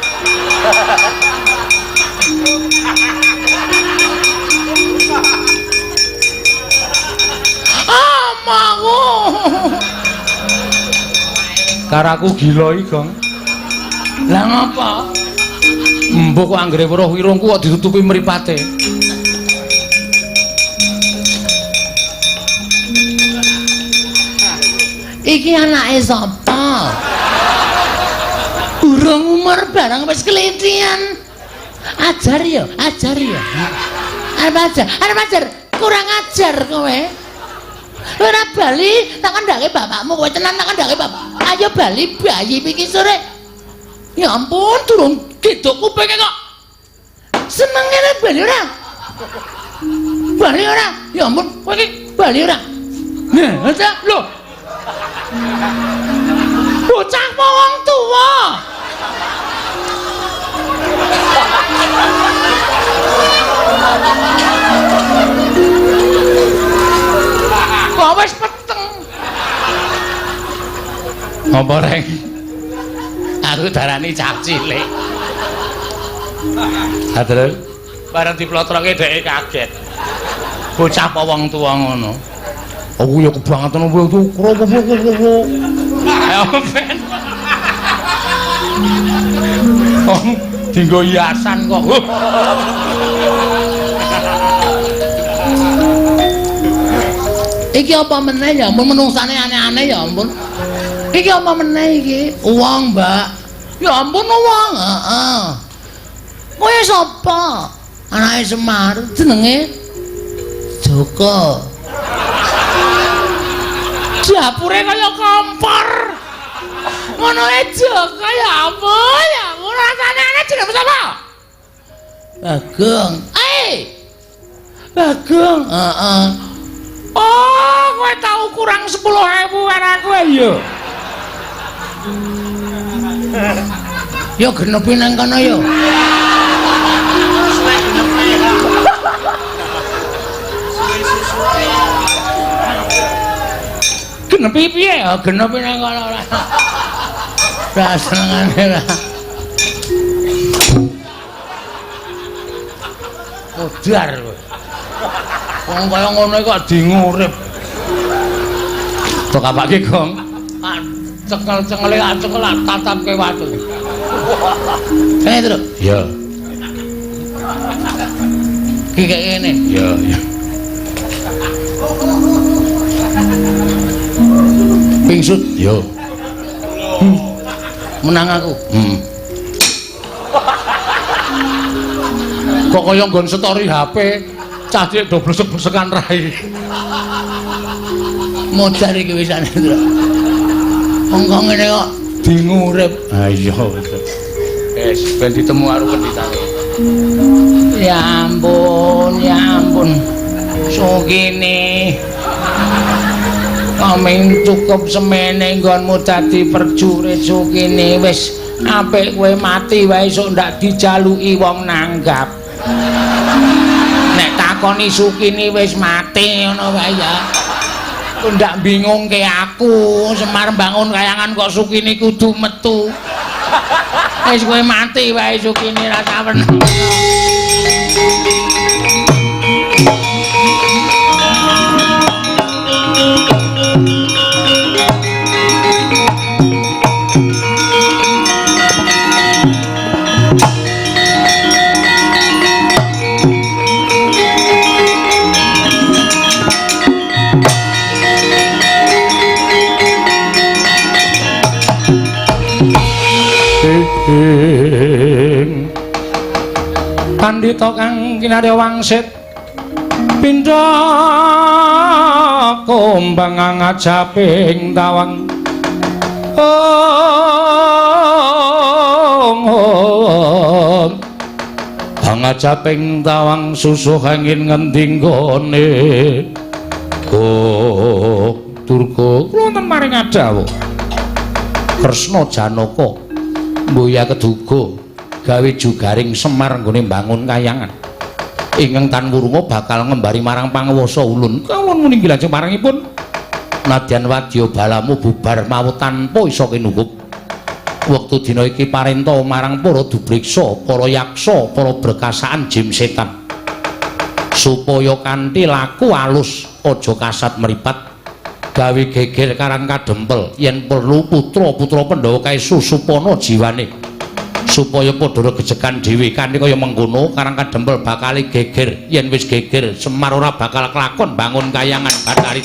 Amaku. Karaku gila iki, Gong. Lah ngapa? Mbok kok anggere weruh wirungku kok ditutupi mripate. Iki anake sapa? Urung umur barang wis kelitian. Ajar ya, ajar ya. Arep ajar, kurang ajar kowe. Ora bali tak kandhake bapakmu kowe tenan tak kandhake bapak. Ayo bali bayi iki sore. Ya ampun, durung gedhok kupinge kok. Seneng ngene bali ora? Bali ora? Ya ampun, kowe iki bali ora? Nah, aja lho. Bocah wong tuwa. Kok wis peteng. Apa reng? Aku darani cah cilik. Ha terus Bareng diplotroke dheke kaget. Bocah apa wong tuwa ngono. Aku ya kebangetan opo itu kropo. Ayo ben. Oh, dinggo hiasan kok. Iki apa meneh ya ampun menungsane aneh-aneh ya ampun. Iki apa meneh iki? Uang, Mbak. Ya ampun uang, heeh. Kowe sapa? Anake Semar, jenenge Joko. Dapure kaya kompor. Ngono ae Joko ya ampun, ya ampun rasane aneh jenenge sapa? Bagong. Bagong, heeh. Oh, kowe tau kurang 10.000 karo kowe ya. Ya genepi nang kono ya. Genepi piye ya? Genepi nang kono ora. Ra senengane ra. Odar kowe. Wong kaya ngono kok dingurip. Tok apake, Gong? Cekel-cekele cekel tatapke watu. Kene terus. Ya. Ki kaya ngene. Ya. Pingsut. Ya. Menang aku. Kok kaya nggon story HP, cah cilik do blesek-blesekan rai. Modar iki wisane, Tru. Wong kok ngene kok dingurip. Ha iya. Wis ben ditemu karo penditane. Ya ampun, ya ampun. Sugine. Aming cukup semene nggonmu dadi prajurit Sugine wis apik kowe mati wae sok ndak dijaluki wong nanggap. Nek takoni Sugine wis mati ngono wae ya. Kok ndak bingungke aku Semar bangun kayangan kok Sugine kudu metu. Wis kowe mati wae Sugine ra saweneng. Pandhita kang kinarya wangsit pindha kumbang ngajaping tawang ngajaping tawang susuh angin ngendi nggone Durga wonten maring adawuh Kresna Janaka mboya keduga gawe jugaring Semar nggone mbangun kayangan ingkang tan wurunga bakal ngembari marang panguwasa ulun kawon muninggi lajeng marangipun nadyan wadya balamu bubar mawu tanpa isa kinungkup wektu dina iki parenta marang para dubriksa para yaksa para berkasaan jim setan supaya kanthi laku alus aja kasat mripat gawe geger karang kadempel yen perlu putra-putra Pandhawa kae susupana jiwane supaya padha gejekan dhewe kanthi kaya mengkono karang kadempel bakal geger yen wis geger Semar ora bakal kelakon bangun kayangan Bathari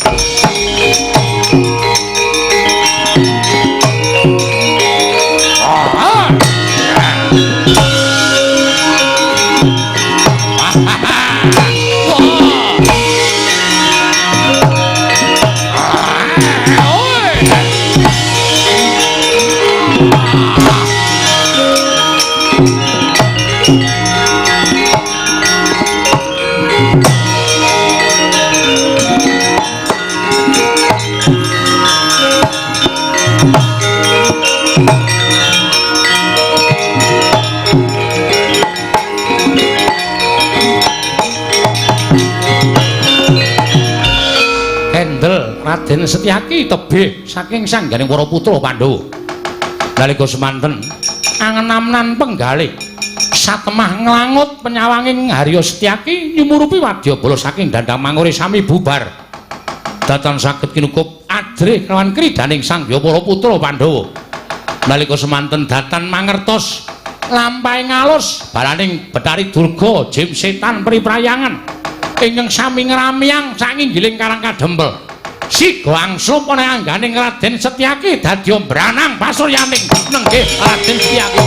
Raden Setyaki tebih saking sangganing para putra Pandhawa. Nalika semanten angen-amenan penggalih satemah nglangut penyawanging Harya Setyaki nyumurupi wadyabala saking Dandang Mangure sami bubar. Datan saged kinukup adrih kelawan kridaning Sangya para putra Pandhawa. Nalika semanten datan mangertos lampahing alus balaning Betari Durga Jim Setan Priprayangan ingkang sami ngramyang sakinggiling Karang Kadempel. Siga angslup ana angganing Raden Setyaki dadi mbranang pasuryaning nenggih Raden Setyaki.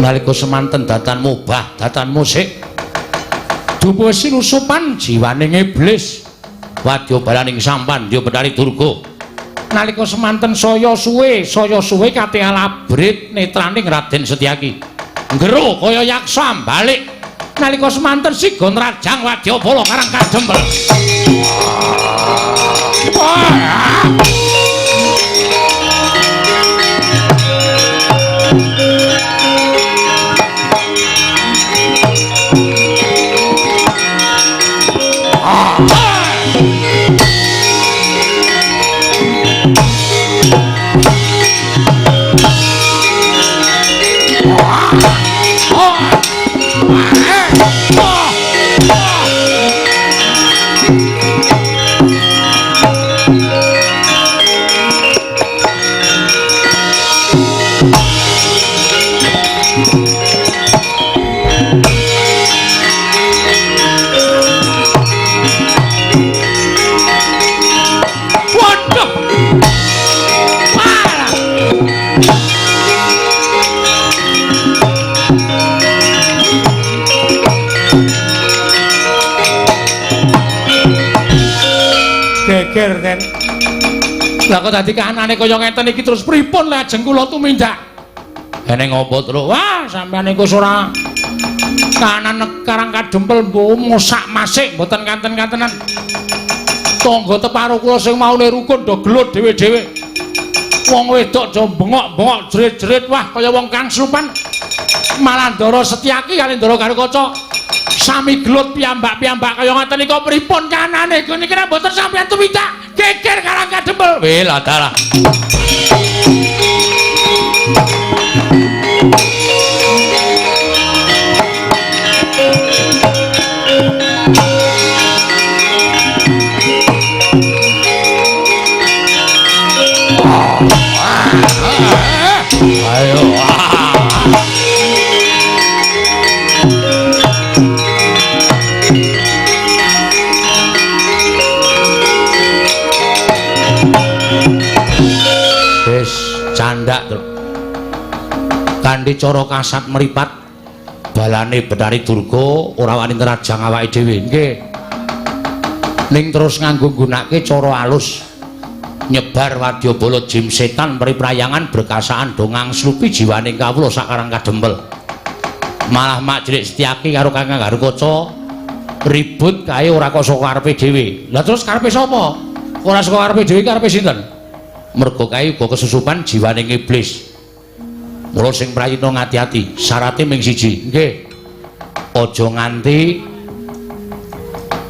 Nalika semanten datan mubah datan musik dupa sinusupan jiwaning iblis wadyabalaning sampan ya Betari Durga. Nalika semanten saya suwe kate alabrit netraning Raden Setyaki ngero kaya yaksa balik. Nalika semanten siga nrajang wadyabala Karang Kadempel. Geger ten. Lah kok dadi kanane kaya ngeten iki terus pripun lajeng kula tumindak? Eneng apa terus? Wah, sampeyan iku ora kanan Karang Kadempel mosak masik mboten kanten-kantenan. Tangga teparo kula sing maune rukun do gelut dhewe-dhewe. Wong wedok do bengok-bengok jerit-jerit wah kaya wong kang supan. Malandara Setyaki kali Ndara Garukaca sami gelut piyambak-piyambak kaya ngoten nika pripun kanane niki kira mboten sampeyan tumindak geger Karang Kadempel. Weh lah dalah. Ayo. Candak to. Kanthi cara kasat mripat balane Betari Durga ora wani nrajang awake dhewe. Nggih. Ning terus nganggo nggunakake cara alus nyebar wadyabala Jim Setan Priprayangan berkasaan do ngangslupi jiwaning kawula sak Karang Kadempel. Malah Mak Jlik Setyaki karo Kakang Garukaca ribut kae ora kok saka karepe dhewe. Lah terus karepe sapa? Ora saka karepe dhewe karepe sinten? Mergo kae uga kesusupan jiwaning iblis. Mula sing prayitna ngati-ati, syaraté ming siji. Nggih. Aja nganti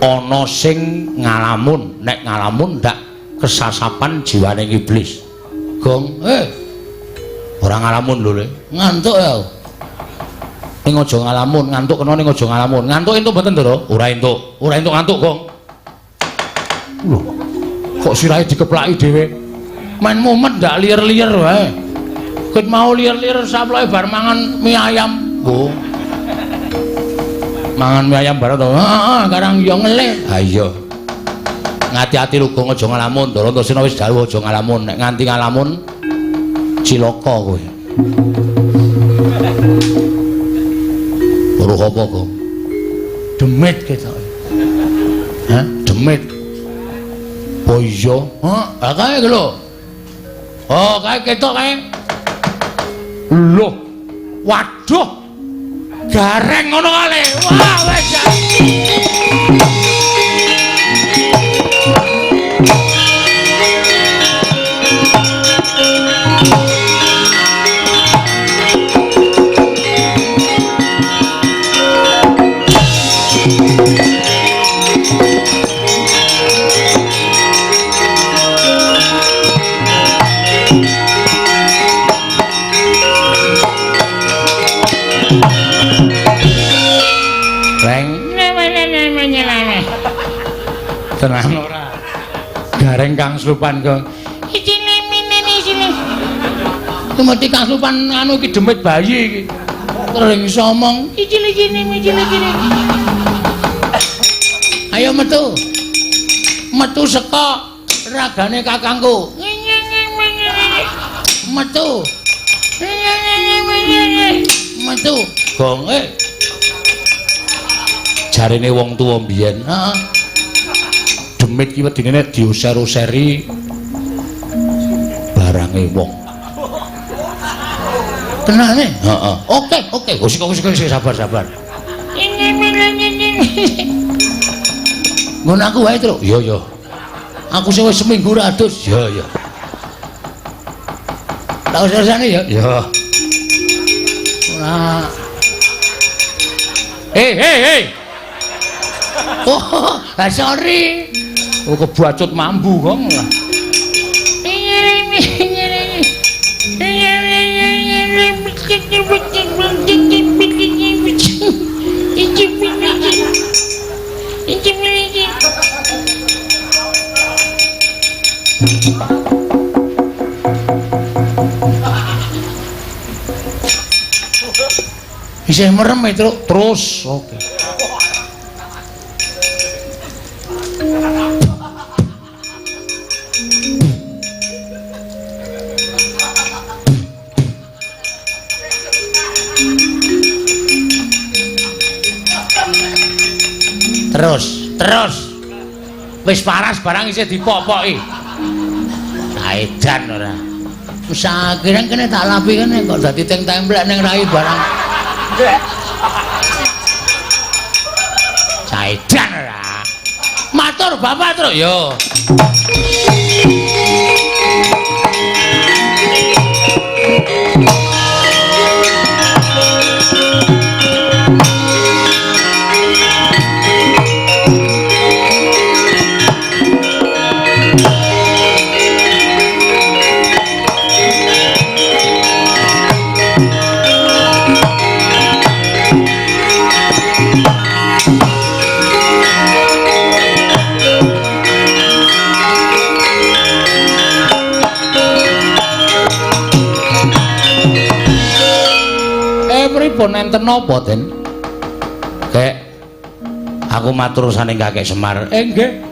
ana sing ngalamun, nek ngalamun ndak kesasapan jiwaning iblis. Gong, ora ngalamun lho, Le. Ngantuk ya. Ning aja ngalamun, ngantuk kena ning aja ngalamun. Ngantuk entuk mboten, Ndara? Ora entuk. Ora entuk ngantuk, Gong. Lho, kok sirahe dikeplaki dhewe? Main mumet ndak liar-liar wae. Ket mau liar-liar saploke bar mangan mie ayam. Oh. Mangan mie ayam bareng to. Heeh, karang yo ngelih. Ha iya. Ngati-ati lu Gong aja ngalamun. Ndara Antasena wis dawuh aja ngalamun. Nek nganti ngalamun cilaka kowe. Weruh apa, Gong? Demit ketoke. Hah? Demit. Oh iya. Hah, kae lho. Oh, kae ketok kae. Loh. Waduh. Gareng ngono kale. Wah, wis. Tenang ora. Gareng Kang Slupan kok. Isine minene isine. Mesti Kang Slupan anu iki demit bayi iki. Kering somong. Icil-icile. Ayo metu. Metu saka ragane kakangku. Metu. Metu. Gong jarene wong tuwa mbiyen, Heeh. demit ki wedine diuser-useri barange wong. Tenane? Heeh. Oke. Wis sabar. Ngono aku wae, Truk. Iya. Aku sing wis seminggu ra adus. Iya. Tak usah-usahne ya. Iya. Ora. Hei. Oh, sorry. Oh kebacut mambu kok. Isih merem itu Terus, oke. Terus. Wis paras barang isih dipopoki. Saedan ora. Usaha kirang kene tak lapi kene kok dadi templek ning rai barang. Saedan ora. Matur Bapak Truk yo. Pripun enten napa, Den? Kek aku matur saning Kakek Semar. Nggih.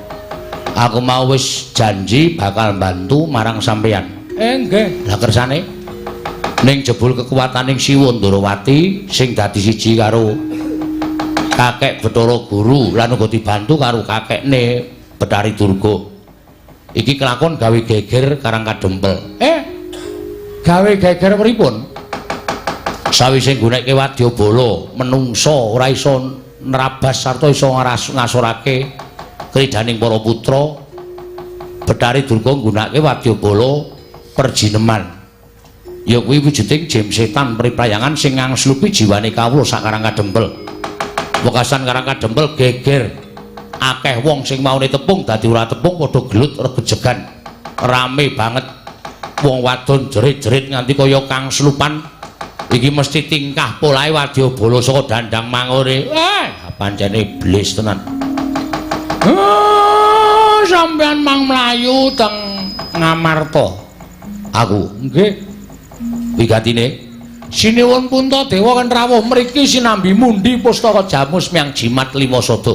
Aku mau wis janji bakal bantu marang sampeyan. Nggih. Lah kersane ning jebul kekuwataning Siwa Ndarawati sing dadi siji karo Kakek Bathara Guru lan uga dibantu karo kakekne Bathari Durga. Iki kelakon gawe geger Karang Kadempel. Gawe geger pripun? Sawise nggunakake wadyabala menungsa ora iso nerabas sarta iso ngasorake kridaning para putra. Bathari Durga nggunakake wadyabala perjineman. Ya kuwi wujuding jim setan priprayangan sing ngangslupi jiwane kawula sak Karang Kadempel. Wekasan Karang Kadempel geger. Akeh wong sing maune tepung dadi ora tepung padha gelut regejegan. Rame banget. Wong wadon jerit-jerit nganti kaya Kang Slupan. Iki mesti tingkah polahe wadyabala saka Dandang Mangore. Pancene iblis tenan. Sampeyan mang mlayu teng Ngamarta. Aku, nggih. Wigatine Sinuwun Puntadewa kan rawuh mriki sinambi mundi pustaka Jamus Myang Jimat Lima Sada.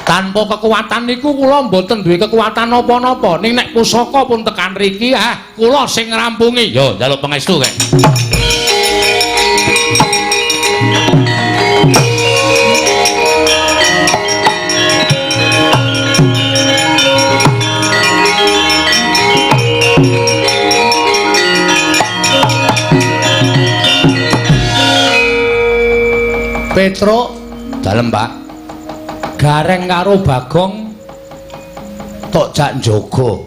Tanpa kekuatan niku kula mboten duwe kekuatan napa-napa. Ning nek pusaka pun tekan mriki, kula sing ngrampungi. Yo, njaluk pangestu kek. Petro dalem Pak gareng karo Bagong tok jak njaga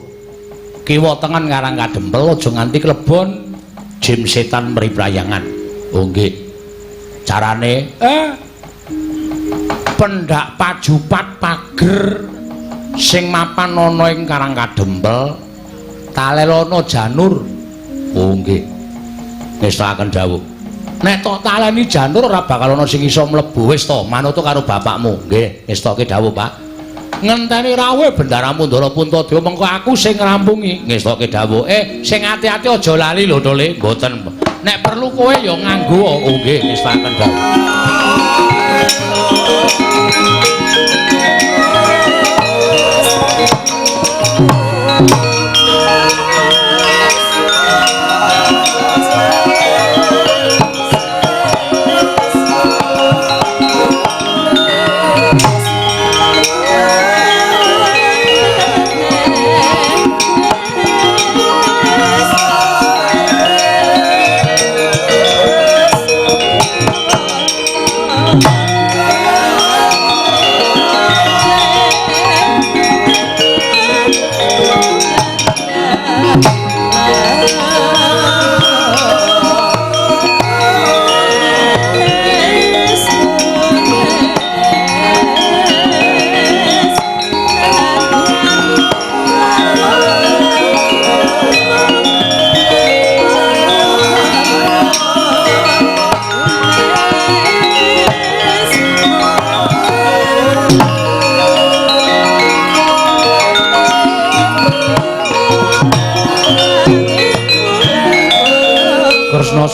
kiwa tengen Karang Kadempel aja nganti klebon jim setan mriprayangan. Oh nggih carane pendak pajupat pager sing mapan ana ing Karang Kadempel talelana janur. Oh nggih ngestakaken dawuh. Nek tok taleni janur ora bakal ana sing iso mlebu. Wis to, manut karo bapakmu. Nggih, ngestoke dawuh, Pak. ngenteni rawuhe Bendara Mundara Puntadewa mengko aku sing ngrampungi ngestoke dawuhe sing ati-ati aja lali lho to Le mboten nek perlu kowe ya nganggo oh nggih ngestaken dawuh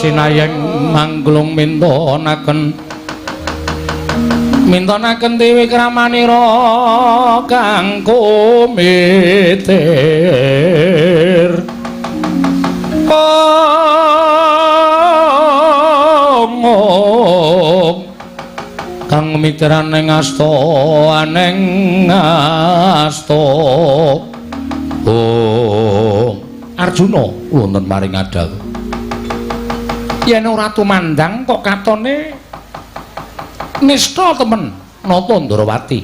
Sinayeng manglung mintonaken dewi kramanira kang kumitir kang mitiran ing asta aneng asta Arjuna wonten maring adhawu yen ora tumandang kok katone nista temen nata Ndrawati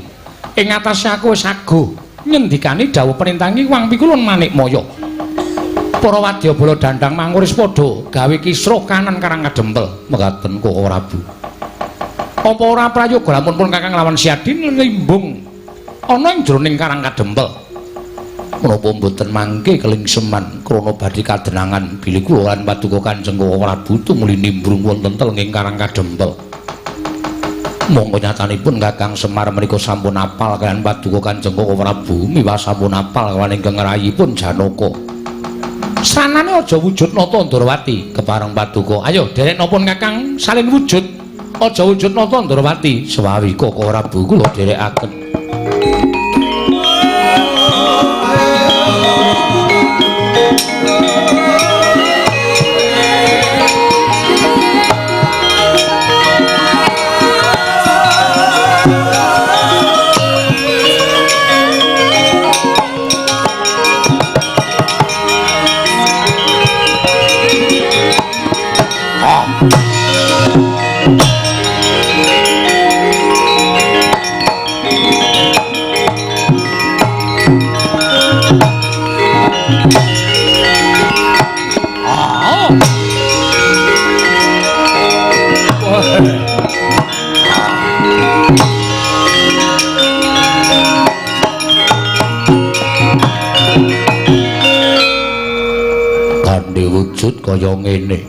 ing atase aku wis ago nyendikani dawuh perintangi Wang Pikulun Manikmaya para wadyabala dandang manguris padha gawe kisruh kanan Karang Kadempel mekaten Koko Prabu apa ora prayoga lamun pun Kakang lawan Siadin limbung ana ing jroning Karang Kadempel menapa mboten mangke kelingseman krana badhe kadenangan bilih kula lan paduka Kanjeng Koko Prabu tumuli nimbrung wonten telenging Karang Kadempel. Monggo nyatanipun Kakang Semar menika sampun apal kaliyan paduka Kanjeng Koko Prabu miwah sampun apal kaliyan ingkang rayipun Janaka. Sanane aja wujud nata Ndrawati kepareng paduka. Ayo derek napa Kakang salin wujud. Aja wujud nata Ndrawati sewawi Koko Prabu kula derekaken. Wujud kaya ngene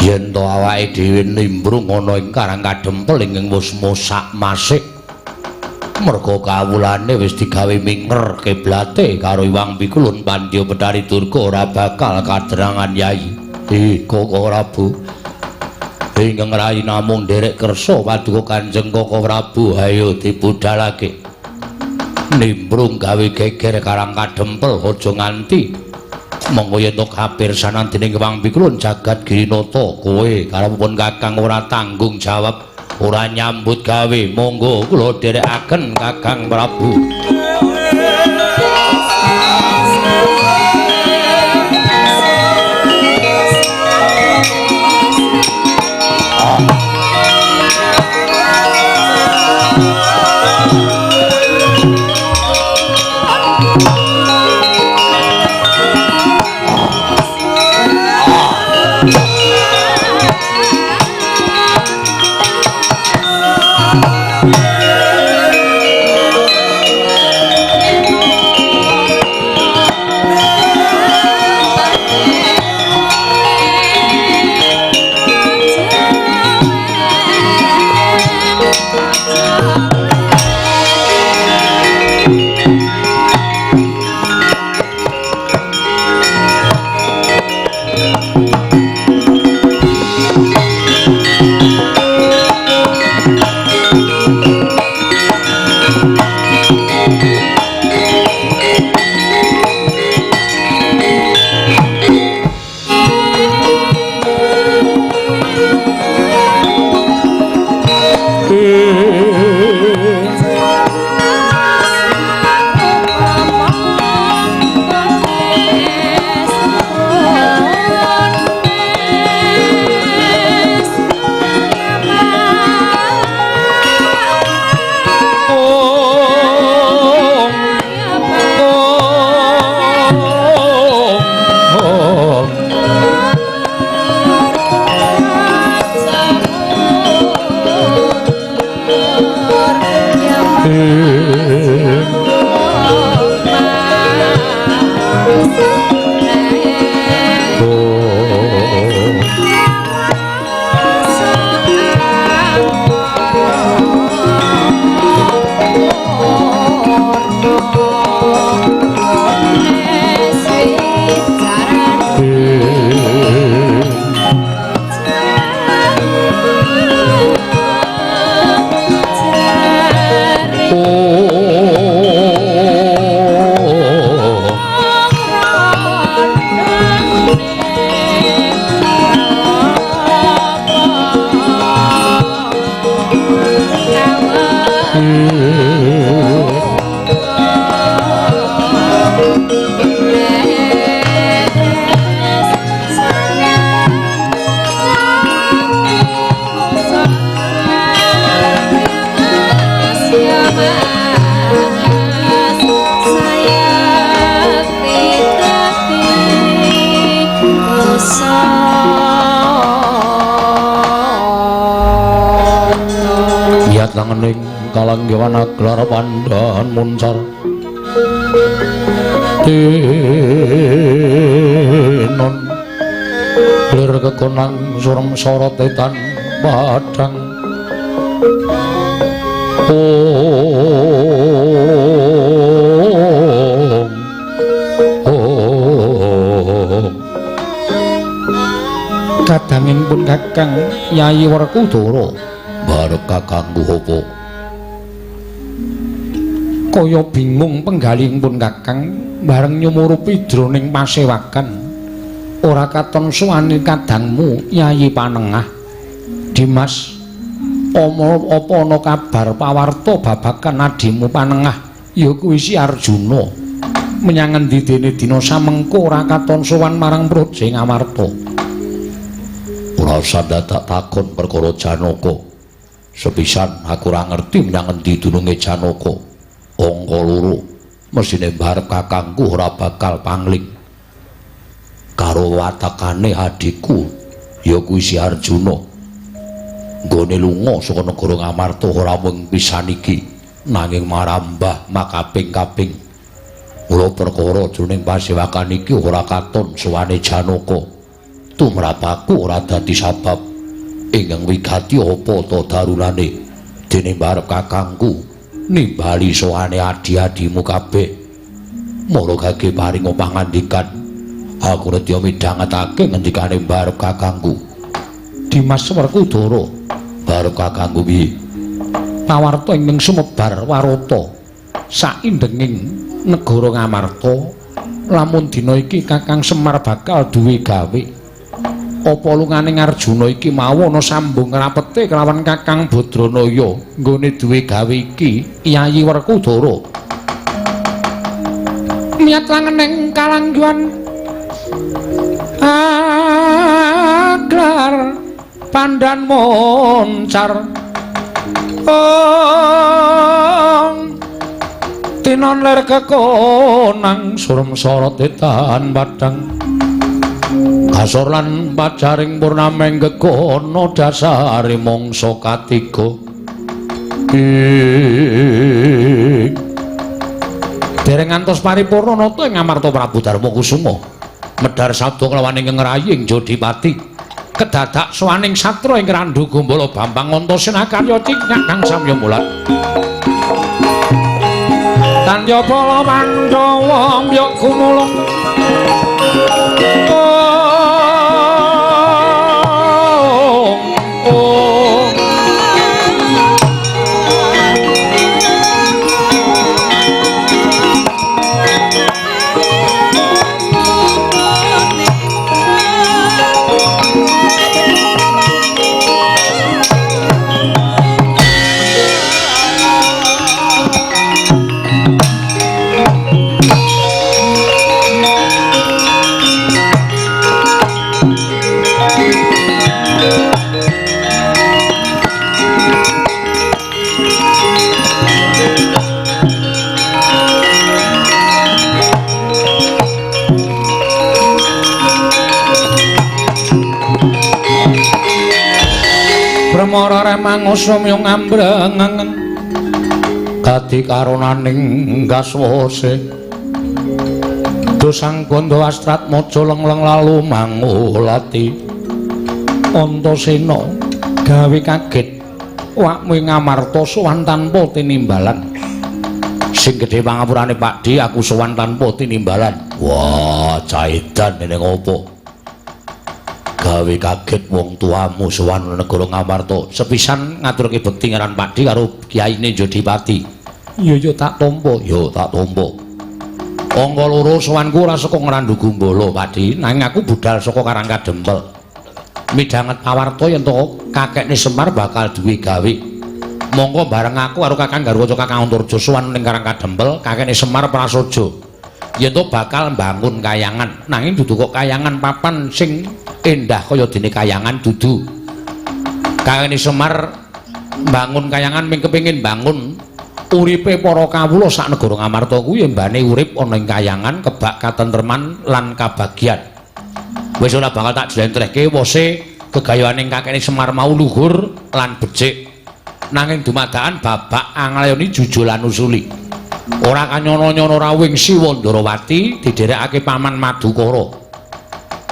yen to awake dhewe nimbrung ana ing Karang Kadempel ing wis mosak masik merga kawulane wis digawe minger kiblate karo Iwang Pikulun Pandya Betari Durga ora bakal kaderangan Yai Koko Prabu ingkang rayi namung nderek kersa paduka Kanjeng Koko Prabu ayo dibudhalake nimbrung gawe geger Karang Kadempel aja nganti monggo yen tok kapirsanan dening Wang Pikulun jagat Girinata kowe karepipun Kakang ora tanggung jawab ora nyambut gawe monggo kula dherekaken Kakang Prabu. angening kalanggawan aglar pandhan muncar tinon lir kekonang surem sorot etan padang kadanging pun Kakang Yayi Werkudara barep kakangku apa kaya bingung penggaling pun Kakang bareng nyumurupi jroning pasewakan ora katon suwani kadangmu Yayi Panengah Dimas apa ana kabar pawarta babagan adimu Panengah ya kuwi si Arjuna menyang endi dene dina samengko ora katon sowan marang Praja Ngamarta ora usah dadak takon perkara Janaka sepisan aku ora ngerti menyang endi dununge Janaka angka loro mesine barep kakangku ora bakal pangling karo watakane adikku ya kuwi si Arjuna nggone lunga saka negara Ngamarta ora mung pisan iki nanging marambah makaping-kaping mula perkara jroning pasewakan iki ora katon suwane Janaka tumrap aku ora dadi sabab ingkang wigati apa ta darurane dene barep kakangku nimbali sowane adi-adimu kabeh mula gage paring pangandikan aku redya midhangetake ngendikane barep kakangku Dimas Werkudara barep kakangku piye pawarta ing sumebar warata saindenging negara Ngamarta lamun dina iki Kakang Semar bakal duwe gawe apa lungane Arjuna iki mau ana sambung rapete kelawan Kakang Badranaya nggone duwe gawe iki Yayi Werkudara niat langeneng kalangguan aglar pandhan moncar tinon ler kekonang surem sorot etan padang kasor lan pacaring purnameng gegono dasare mangsa katiga dereng ngantos paripurna nata ing Amarta Prabu Darmakusuma medhar sabda kelawan ing ngraying Jodipati kedadak sowaning satra ing Randu Gombala Bambang Antasena karya cingkak kang samya mulat Tandya Bala Pandhawa mbiyok kumulung Mara remangusumya ngambrengengen kadi karonaning gaswase dosang gondo astrat maja lengleng lalu mangulati Antasena gawe kaget wakmu ing Ngamarta sowan tanpa tinimbalan sing gedhe pangapurane Pakdi aku sowan tanpa tinimbalan wah caedan ning apa gawe kaget wong tuamu sowan negara Ngamarta sepisan ngaturke bekti ngaran Pakdi karo Kyaine Jodipati iya tak tampa angka loro sowanku ora saka Ngrandu Gombala Pakdi nanging aku budal saka Karangkadempel midhanget pawarta yen to kakekne Semar bakal duwe gawe monggo bareng aku karo Kakang Garwaca Kakang Antarja sowan ning Karangkadempel kakekne Semar prasaja yen to bakal mbangun kayangan nanging dudu kok kayangan papan sing endah kaya dene kayangan dudu kakekne Semar mbangun kayangan ming kepengin bangun uripe para kawula sak negara Ngamarta kuwi mbane urip ana ing kayangan kebak katentreman lan kabagyan wis ora bakal tak jlentrehke wose kegayaning kakekne Semar mau luhur lan becik nanging dumadakan babak anglayoni jujulan usuli. Ora kanyono-nyono rawing Siwa Ndarawati didherekake Paman Madukara.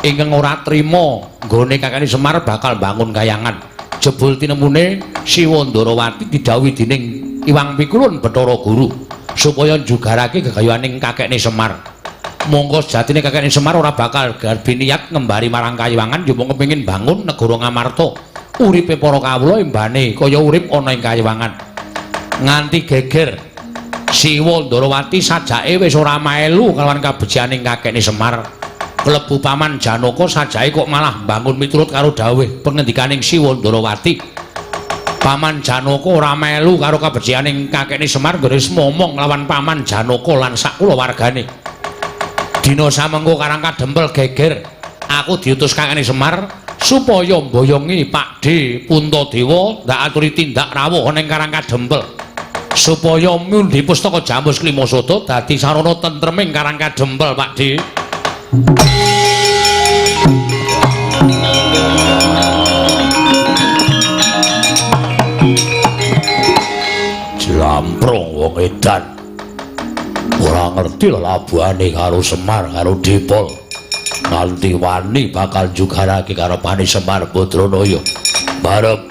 Ingkang ora trima nggone Kakang Semar bakal bangun kayangan. Jebul tinemune Siwa Ndarawati didhawuhi dening Iwang Pikulun Bathara Guru supaya njugarake gegayoning Kakekne Semar. Monggo sejatine Kakekne Semar ora bakal biniat ngembari marang Kayiwangan ya mung kepengin bangun negara Ngamarta. Uripe para kawula embane kaya urip ana ing Kayiwangan. Nganti geger Siwa Ndarawati sajake wis ora melu kalawan kabejaning Kakekne Semar. Klebu Paman Janaka sajake kok malah bangun miturut karo dawuh pengendikaning Siwa Ndarawati. Paman Janaka ora melu karo kabejaning Kakekne Semar nggaris momong lawan Paman Janaka lan sak kulawargane. Dina samengko karang kadempel geger aku diutus Kakekne Semar supaya mboyongi Pakde Puntadewa ndak aturi tindak rawuh ning karang kadempel supaya mundi pustaka Jamus Klimasada dadi sarana tentreming karang kadempel Pakde. Jlamprong wong edan ora ngerti labuhane karo Semar karo Dipol nganti wani bakal jugarake karo Pani Semar Badranaya. Barep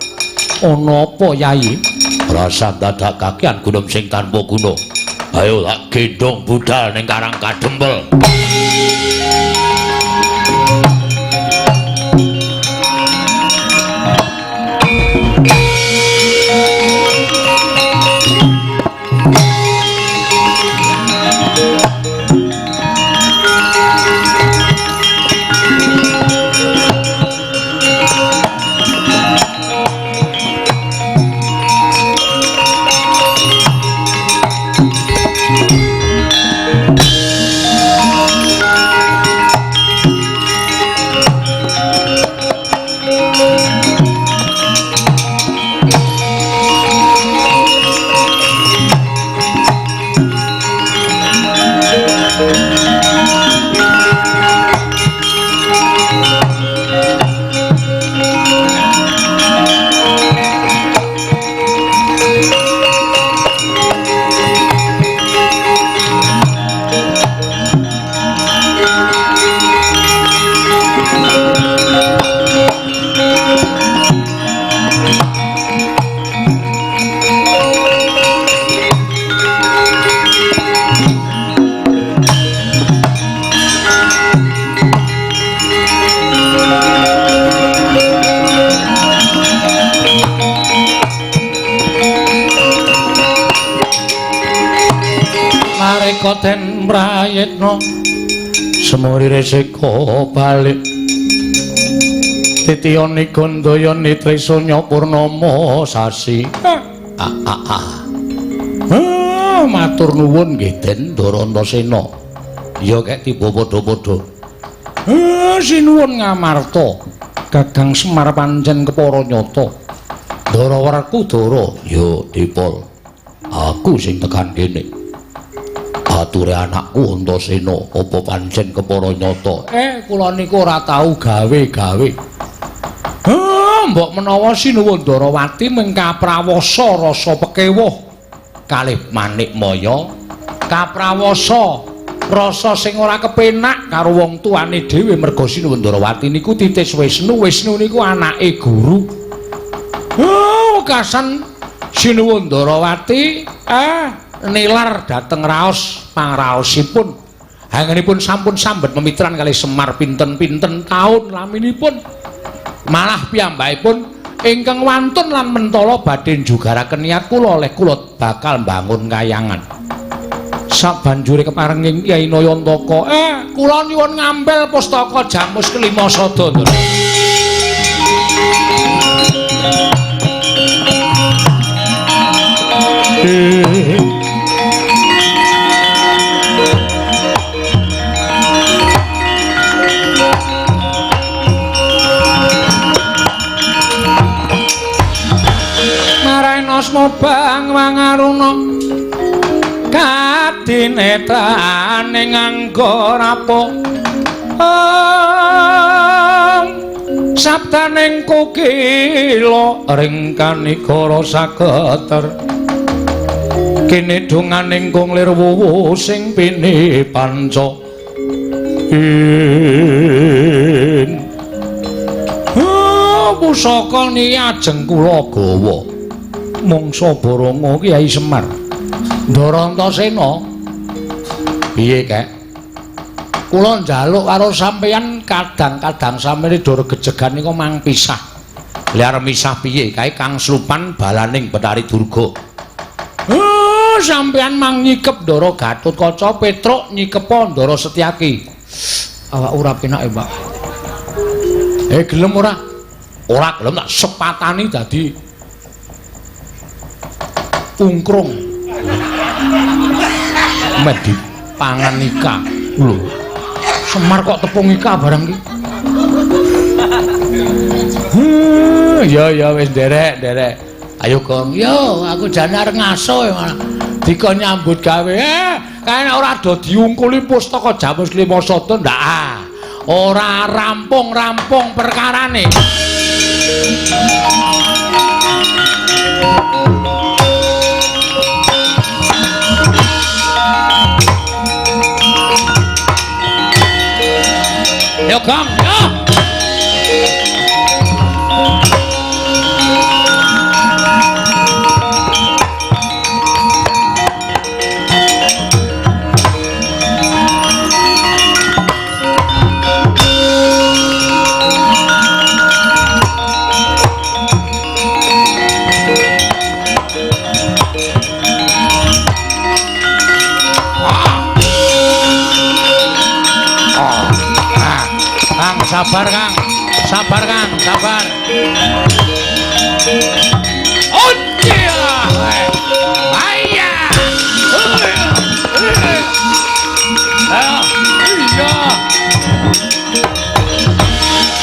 ana apa Yai? Rasa dadak kakean gunung sing tanpa guna. Ayo tak gendong budal ning karang kadempel. Den mrayetna semuri resika balik titiyane gandayane tresanya purnama sasi matur nuwun nggih Den Ndarantasena ya kek tiba padha-padha sinuwun Ngamarta Kakang Semar pancen kepara nyata Ndarawerku Dara ya Dipol aku sing tekan kene ature anakku Antasena apa pancen kepara nyata kula niku ora tau gawe-gawe mbok menawa Sinuwun Ndarawati mung kaprawasa rasa pekewuh kalih Manikmaya kaprawasa rasa sing ora kepenak karo wong tuane dhewe merga Sinuwun Ndarawati niku titis Wisnu niku anake guru kasan Sinuwun Ndarawati nilar dhateng raos pangraosipun anggenipun sampun sambet memitran kalih Semar pinten-pinten taun laminipun malah piyambakipun ingkang wantun lan mentala badhe njugaraken niat kula oleh kula bakal mbangun kayangan sabanjure keparenging Kyai Nayantaka kula nyuwun ngambil pustaka Jamus Klimasada Asma bang mangaruna kadinetrane nganggo rapo sabdaning kukila ring kanikara sageter kene donganing kunglir wuwu sing pini panca pusaka ni ajeng kula gawa mangsa Baranga Kyai Semar Ndara Antasena piye kek kula njaluk karo sampeyan kadang-kadang sampeyan dora gejegan niku mang pisah. Liar misah piye kae Kang Slupan balaning Betari Durga. Sampeyan mang nyikep Ndara Gatotkaca Petruk nyikepa Ndara Setyaki. Awak ora penake, Pak. Gelem ora? Ora gelem tak sepatani dadi ungkrung. Medi pangan ika. Lho. Semar kok tepung ika barang iki. Ya wis nderek. Ayo Gong. Yo, aku jane arep ngaso malah. Dikon nyambut gawe. Kae ora do diungkuli pustaka Jamus Lima Sada ndak. Ora rampung perkarane. Yo Gong, yo. Sabar Kang, sabar. Oh iya, iya.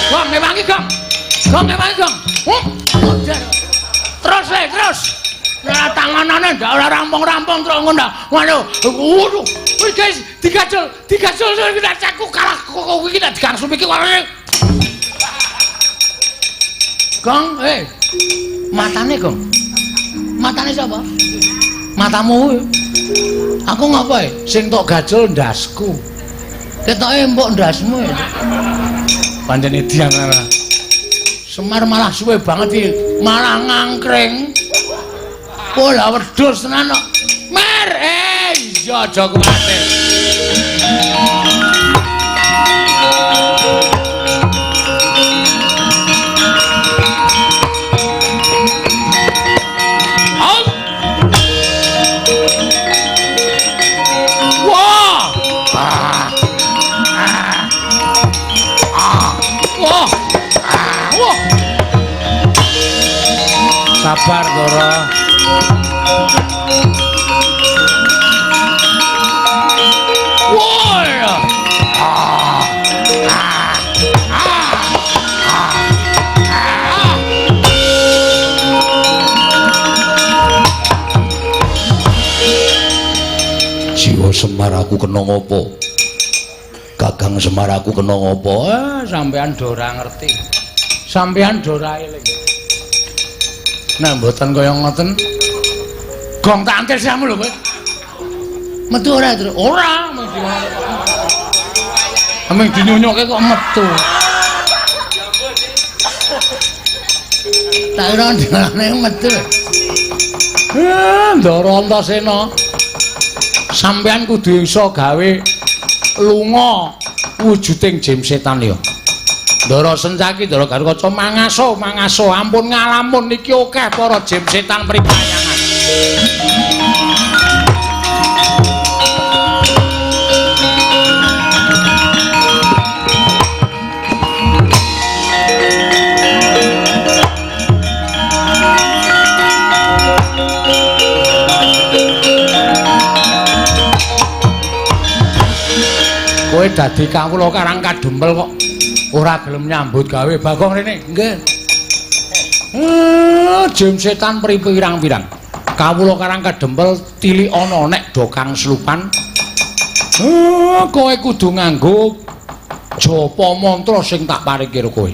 Gong ngewangi Gong. Terus. Nah tanganane ndak ora rampung terus ngono. Waduh. Wis guys, digajul kita caku kalah kok iki tak digangsum iki warane. Gong, matane Gong. Matane sapa? Matamu. Aku ngapae? Sing tok gajul ndasku. Ketoke mbok ndasmu. Pancene diangara. Semar malah suwe banget iki, malah ngangkring. Pola wedhus tenan kok. Mer, iya aja kuwate. Sabar Doro. Jiwa Semar aku kena ngopo? Kakang Semar aku kena ngopo? Sampean dora ngerti. Sampean dora eling. Nah, mboten kaya ngoten. Gong tak antil samu lho, kowe. Metu ora, Tru? Ora, ameng dinyonyoke kok metu. Tak ora ndalane metu. Ndara Antasena. Sampeyan kudu iso gawe lunga wujuding jim setan ya. Ndara Sencaki, Ndara Gatotkaca mangaso, ampun ngalamun niki akeh para jim setan pribayangan. Kowe dadi kawula Karang Kadempel kok ora gelem nyambut gawe Bagong rene. Nggih. Jim setan pirang-pirang. Kawula Karang Kadempel tilik ana nek do Kang Slupan. Kowe kudu nganggo japa mantra sing tak parikir kowe.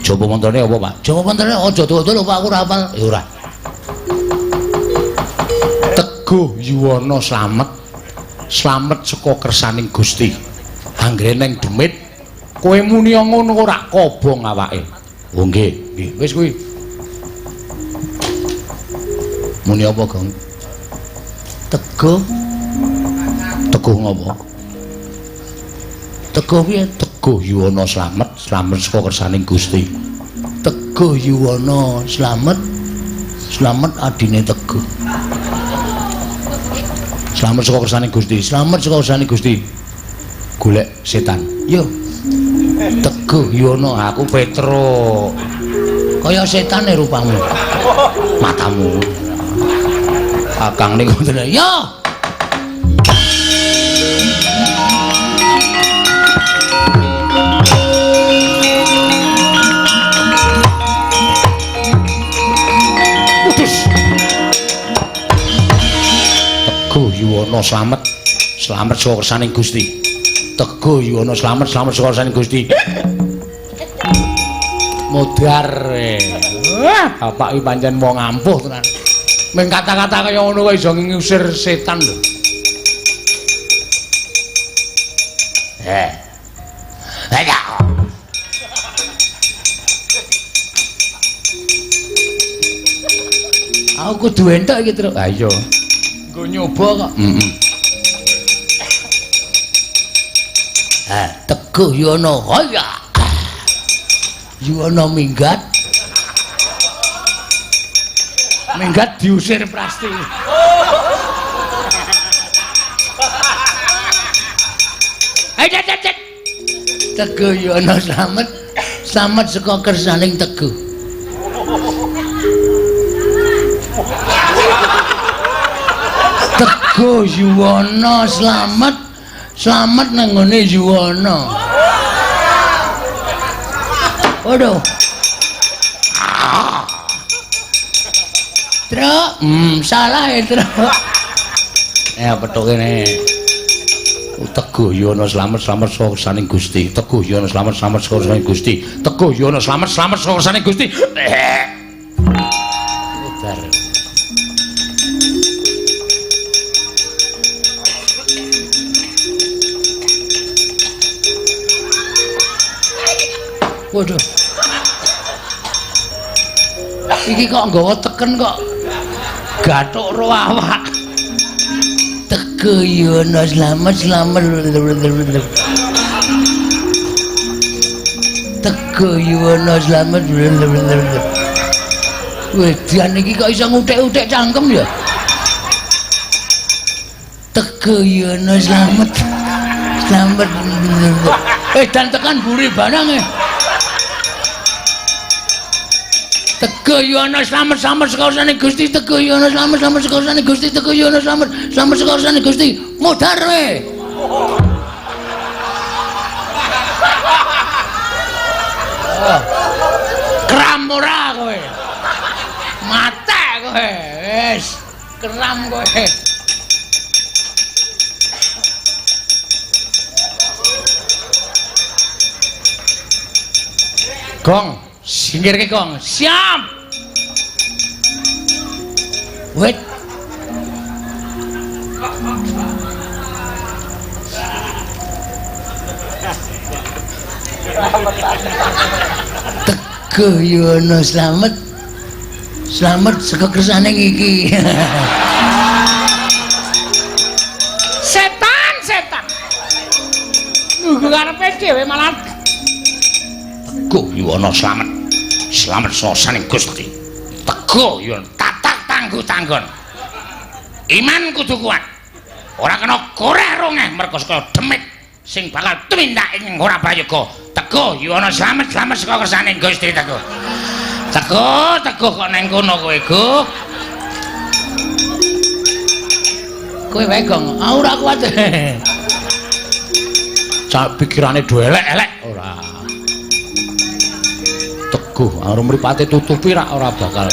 Jaba mantrane apa, Pak? Jaba mantrane aja dodol Pak aku ora hafal. Ya ora. Teguh yuwana slamet. Slamet saka kersaning Gusti. Anggere neng demit kowe muni ngono ora kobong awake. Oh nggih, nggih. Wis kuwi. Muni apa, Gong? Teguh. Teguh ngopo? Teguh piye? Teguh yuwana slamet, slamet saka kersaning Gusti. Teguh yuwana slamet. Slamet adine Teguh. Slamet saka kersaning Gusti. Slamet saka kersaning Gusti. Golek setan. Yo. Teguh yuwana Aku Petro. kaya setan rupamu. Matamu. Kakang niku Ngoten yo. Teguh yuwana slamet, slamet saka kersaning Gusti. Teguh yuwana slamet, slamet saka kersaning Gusti. Modar. Bapak iki pancen wong ampuh tenan. Ming kata-kata kaya ngono wae iso ngusir setan lho. Ayo. Aku kudu entuk iki, Truk. Ha iya. Nggo nyoba kok. Heeh. Teguh yuwana kaya. Yuwana minggat. Minggat diusir Prasti. Ayo cet. Teguh yuwana slamet. Slamet saka kersaning Teguh. Teguh yuwana slamet. Slamet nang ngone yuwana. Waduh. Truk, salah ya, Truk. Petuk kene. Teguh yuwana slamet, slamet saka kersaning Gusti. Teguh yuwana slamet, slamet saka kersaning Gusti. Teguh yuwana slamet, slamet saka kersaning Gusti. Modar. Waduh. Iki kok nggawa teken kok gathuk ro awak. Teguh yuwana slamet. Teguh yuwana slamet. Wedian iki kok iso nguthik-uthik cangkem ya. Teguh yuwana slamet. Dan tekan buri banang Teguh yuwana slamet saka kersaning Gusti. Teguh yuwana slamet saka kersaning Gusti. Teguh yuwana slamet saka kersaning Gusti. Modar we. Kram ora kowe. Mate kowe. Wis, kram kowe. Gong, singkirke Gong. Siap. Wait. Teguh yuwana slamet. Slamet saka kersaning iki. Setan. Nunggu karepe dhewe malah Teguh yuwana slamet, slamet saka kersaning Gusti. Teguh yuwana tatak tangguh-tanggon. Iman kudu kuat. Ora kena goreh rongeh merga saka demit sing bakal tumindak ing ora prayoga. Teguh yuwana slamet, slamet saka kersaning Gusti. Teguh kok neng kono kowe, Guh. kowe wae Gong, ora kuat. Cak pikirane do elek-elek ora. Teguh, arep mripate tutupi ora bakal.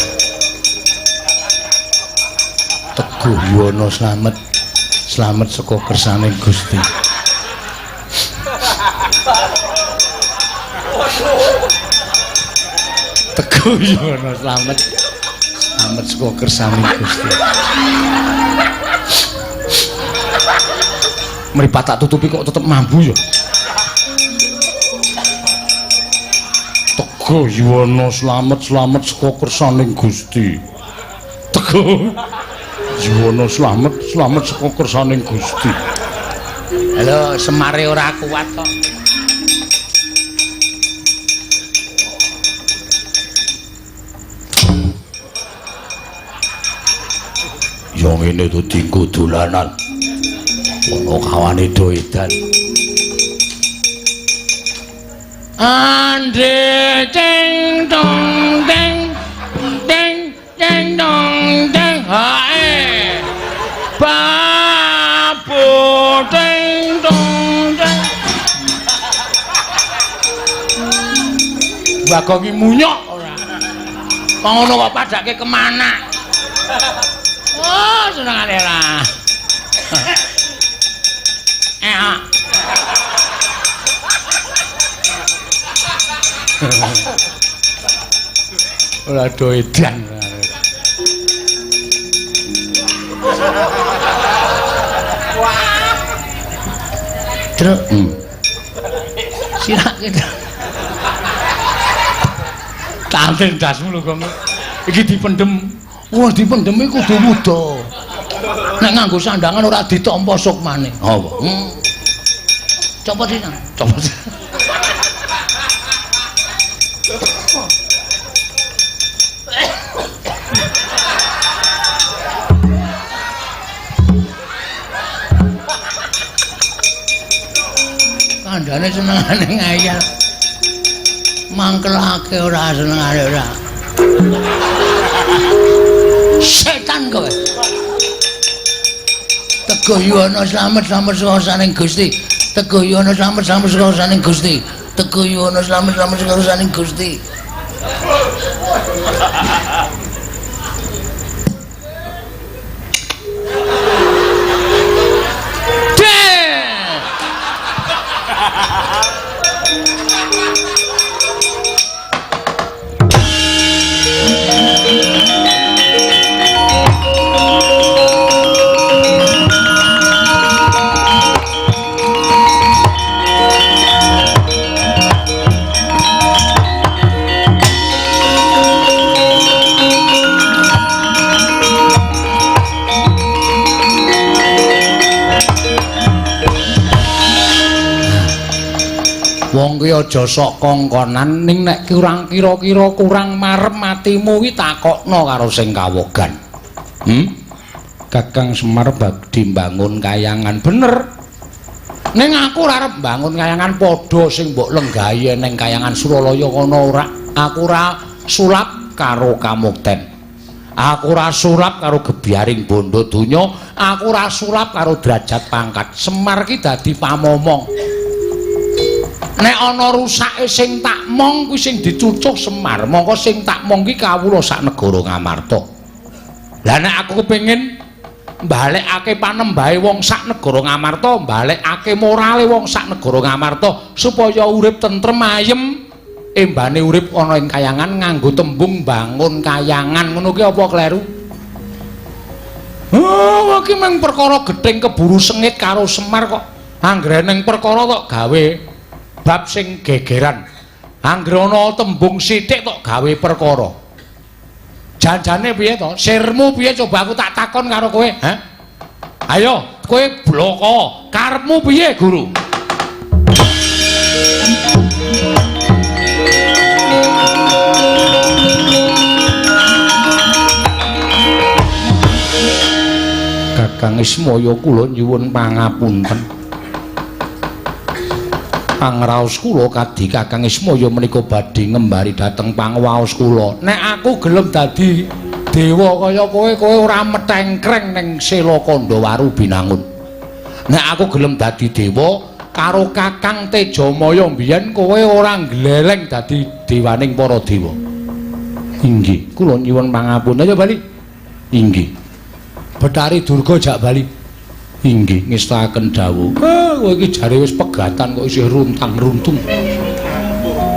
Teguh yuwana slamet, slamet saka kersaning Gusti. Guyono slamet. Slamet saka kersaning Gusti. Mripat tak tutupi kok tetep mambu ya. Tego Yuwana slamet saka kersaning Gusti. Tego Yuwana slamet saka kersaning Gusti. Halo, Semare ora kuat kok. Yo ngene to dinggo dolanan. Ono kawane do edan. Ande ding dong ding ding ding dong ding hae. Babu ding dong ding. Bagongi munyok ora. Kok ngono kok padake kemana? Oh, senengane lah. Ora do edan. Truk. Sirake. Tanten dasmu lho kok. Iki dipendem. Wah, dipendem iku kudu muda. Nek nganggo sandangan ora ditampa sukmane. Apa? Copot sih. Copot. Kandhane senengane ngayal. Mangkelake ora senengane ora. Setan kowe. Tego Yuwana slamet saka saning Gusti. Tego Yuwana slamet saka saning Gusti. Tego Yuwana slamet saka saning Gusti. Wong kuwi aja sok kongkonan ning nek kurang kira-kira kurang marem matimu kuwi takokno karo sing kawogan. Kakang Semar badhe mbangun kayangan bener. Ning aku ora arep mbangun kayangan padha sing mbok lenggahi ning kayangan Suralaya kono ora. Aku ora sulap karo Kamukten. Aku ora sulap karo gebyaring bondo donya, aku ora sulap karo derajat pangkat. Semar ki dadi pamomong. Nek ana rusake sing tak mong kuwi sing dicucuk Semar, mongko sing tak mong ki kawula sak negara Ngamarta. Lah nek aku kepengin mbalekake panembahe wong sak negara Ngamarta, mbalekake morale wong sak negara Ngamarta supaya urip tentrem ayem, embane urip ana ing kayangan nganggo tembung bangun kayangan, ngono ki apa kleru? Oh, iki mung perkara gething keburu sengit karo Semar kok. Anggreneng perkara kok gawe bab sing gegeran. Anggere ana tembung sithik tok gawe perkara. Janjane piye to? Sirmu piye coba aku tak takon karo kowe, ha? Ayo, kowe bloko. Karepmu piye, Guru? Kakang Ismaya kula nyuwun pangapunten. Pangraos kula kadhi Kakang Ismaya menika badhe ngembari dhateng pangwaos kula. Nek aku gelem dadi dewa kaya kowe, kowe ora metengkreng ning Sela Kandawaru Binangun. Nek aku gelem dadi dewa karo Kakang Tejamaya mbiyen kowe ora gleleng dadi dewaning para dewa. Inggih, kula nyuwun pangapunten. Ayo bali. Inggih. Betari Durga jak bali. Inggih, ngestaken dawuh. Kowe iki jare wis pegatan kok isih runtang-runtung.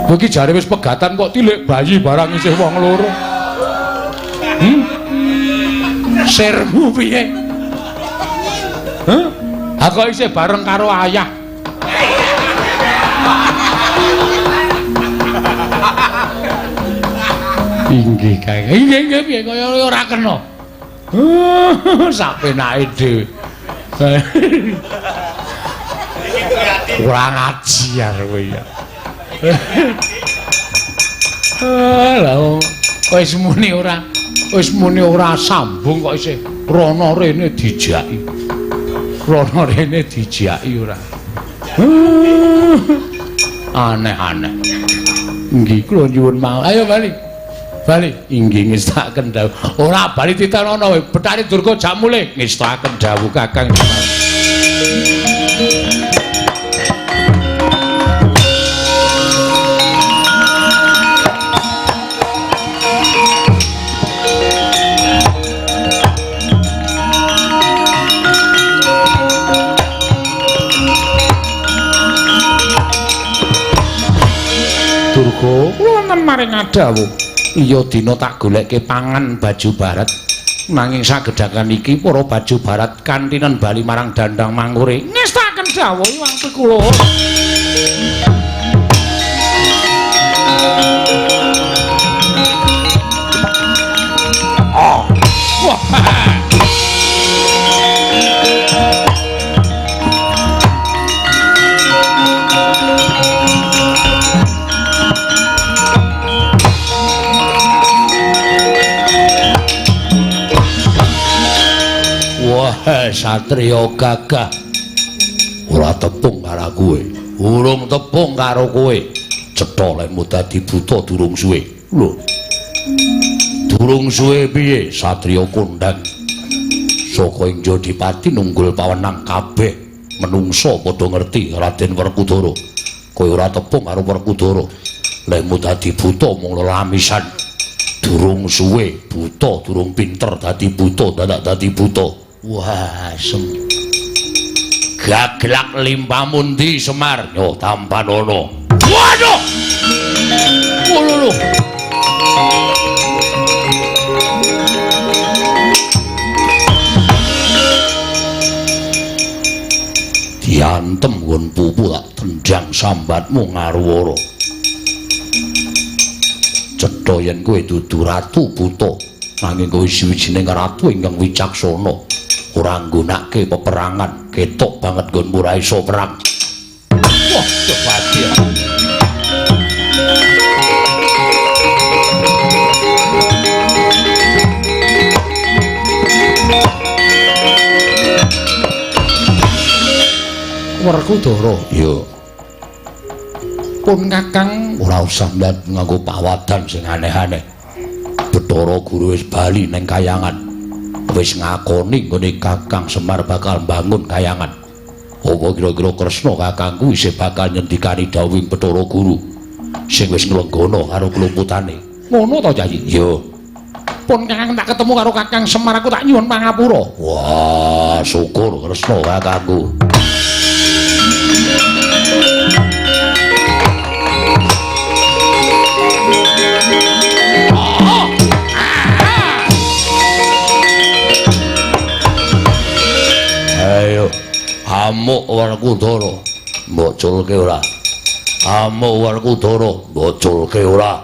Iki jare wis pegatan kok tilik bayi barang isih wong loro. Sermu piye? Aku isih bareng karo ayah. Inggih, Kang. Inggih piye kaya ora kena. Sapenake dhewe. Kurang ajar kowe ya. Lah wis muni ora sambung kok isih rono rene dijaki. Rono rene dijaki ora. Aneh-aneh. Nggih kula nyuwun mau. Ayo bali. Bali inggih ngestaken dawuh. Ora bali titanono wae. Bethari Durga jak mulih ngestaken dawuh Kakang. Durga, wonten maring adawuh. Iya dina tak goleke pangan baju barat. Nanging sagedakan iki para baju barat kantinen bali marang Dandang Mangure. Ngestaken dawuh Iwang Pikula. Oh. Wah. Satriya gagah ora tepung karo kowe, urung tepung karo kowe. Cetha lekmu dadi buta durung suwe. Lho. Durung suwe piye satriya kondang? Saka ing Jodipati nunggul pawenang kabeh menungsa padha ngerti Raden Werkudara. Kowe ora tepung karo Werkudara. Lekmu dadi buta mung lelamisan. Durung suwe buta, durung pinter dadi buta, dadak dadi buta. Wah, gaglak limpamu ndi Semar? Yo tampan ono. Waduh. Ngono. Diantem nggon pupu tak tendang sambatmu ngaruwara. Cetha yen kowe dudu ratu buta, nanging kowe siwijining ratu ingkang wicaksana. Ora nggunakake peperangan, ketok banget nggonmu ora iso perang. Wah, kepastian. Werkudara, yo. Pun Kakang ora usah nganggo pawadan sing aneh-aneh. Bathara Guru wis bali ning kayangan. Wis ngakoni nggone Kakang Semar bakal mbangun kayangan. Apa kira-kira Kresna kakangku isih bakal nyendikani dawuhing Bathara Guru sing wis nglenggono karo klumputane. Ngono to, Yayi? Yo. Pun Kakang tak ketemu karo Kakang Semar aku tak nyuwun pangapura. Wah, syukur Kresna kakangku. Ayo, amuk Werkudara, mbok culke ora. Amuk Werkudara, mbok culke ora.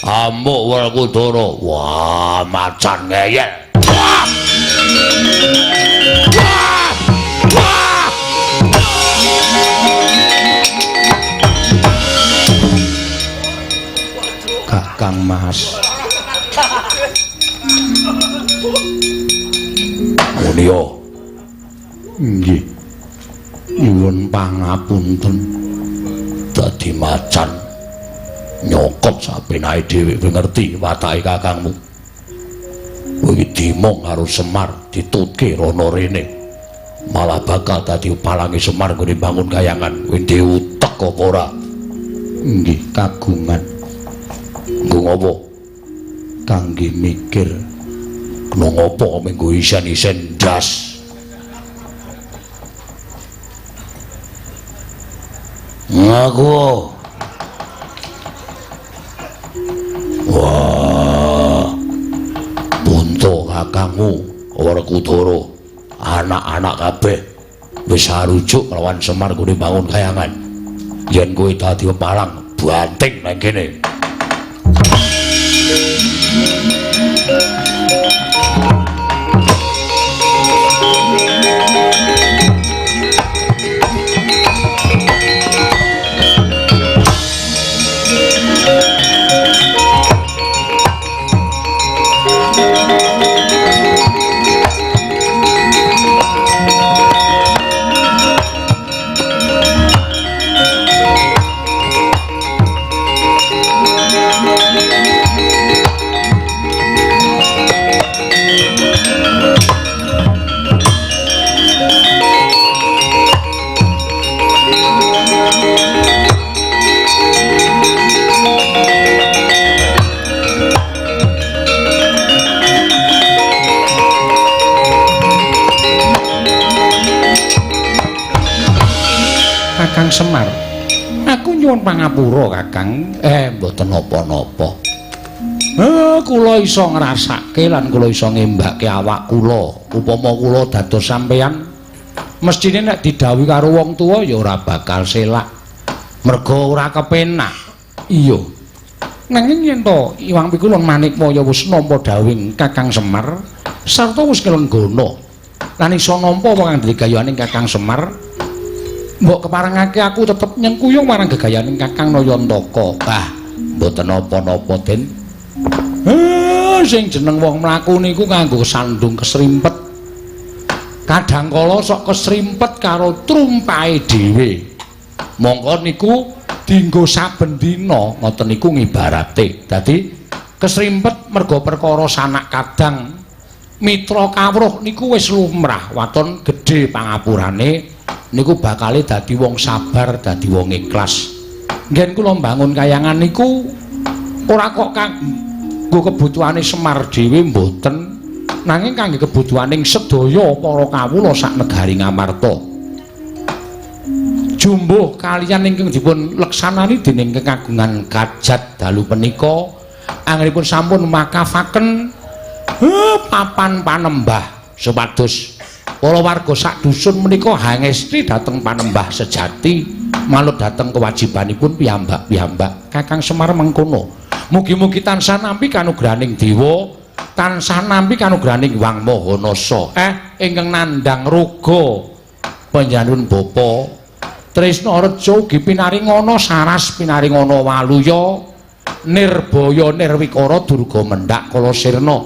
Amuk Werkudara, wah macan ngeyel. Wah! Wah! Wah! Kakang Mas. Munio. Nggih. Nyuwun pangapunten. Dadi macan nyokot sapenake dhewe ngerti watake kakangmu. Kowe dimong karo Semar ditutke rono rene. Malah bakal dadi palange Semar nggone bangun kayangan. Kowe dhewe utek apa ora? Nggih, kagungan. Nggo ngopo? Kangge mikir. Kena ngopo menggo isen-isen ndas. Ngaku Wah. Bunto kakangmu Werkudara, anak-anak kabeh wis sarujuk lawan Semar kuwi bangun kayangan. Yen kowe dadi palang banting nang kene. Kakang Semar, aku nyuwun pangapura Kakang. Mboten napa-napa. Kula iso ngrasake lan kula iso ngembake awak kula. Upama kula dados sampeyan, mestine nek didhawuhi karo wong tuwa ya ora bakal selak. Merga ora kepenak. Iya. Nanging yen to Iwang Pikulun Manikmaya wis nampa dawuhing Kakang Semar sarta wis kelon gono lan iso nampa apa kang digayaning Kakang Semar, mbok keparengake aku tetep nyengkuyung marang gegayaning Kakang Nayantaka. Bah, mboten napa-napa, Den. Sing jeneng wong mlaku niku kanggo sandung kesrimpet. Kadang kala sok kesrimpet karo trumpahe dhewe. Mongko niku dienggo saben dina, ngoten niku ngibarate. Dadi kesrimpet merga perkara sanak kadang mitra kawruh niku wis lumrah. Waton gedhe pangapurane niku bakale dadi wong sabar, dadi wong ikhlas. Ngen kula mbangun kayangan niku ora kok kanggo kebutuhane Semar dhewe mboten, nanging kangge kebutuhaning sedaya para kawula sak negari Ngamarta. Jumbuh kaliyan ingkang dipun leksanani dening kekagungan Kajat dalu punika anggenipun sampun makafaken papan panembah supados para warga sak dusun menika hangesti dhateng panembah sejati manut dhateng kewajibanipun piyambak-piyambak. Kakang Semar mengkono. Mugi-mugi tansah nampi kanugrahaning dewa, tansah nampi kanugrahaning Wang Mahanasa. Ingkang nandhang raga panjenenganipun bapa Tresna Reja ugi pinaringana saras pinaringana waluya nirbaya nirwikara durga mendhak kala sirna.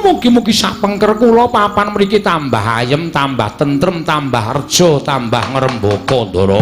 Mugi-mugi sapengker kula papan mriki tambah ayem, tambah tentrem, tambah reja, tambah ngrembaka ndara.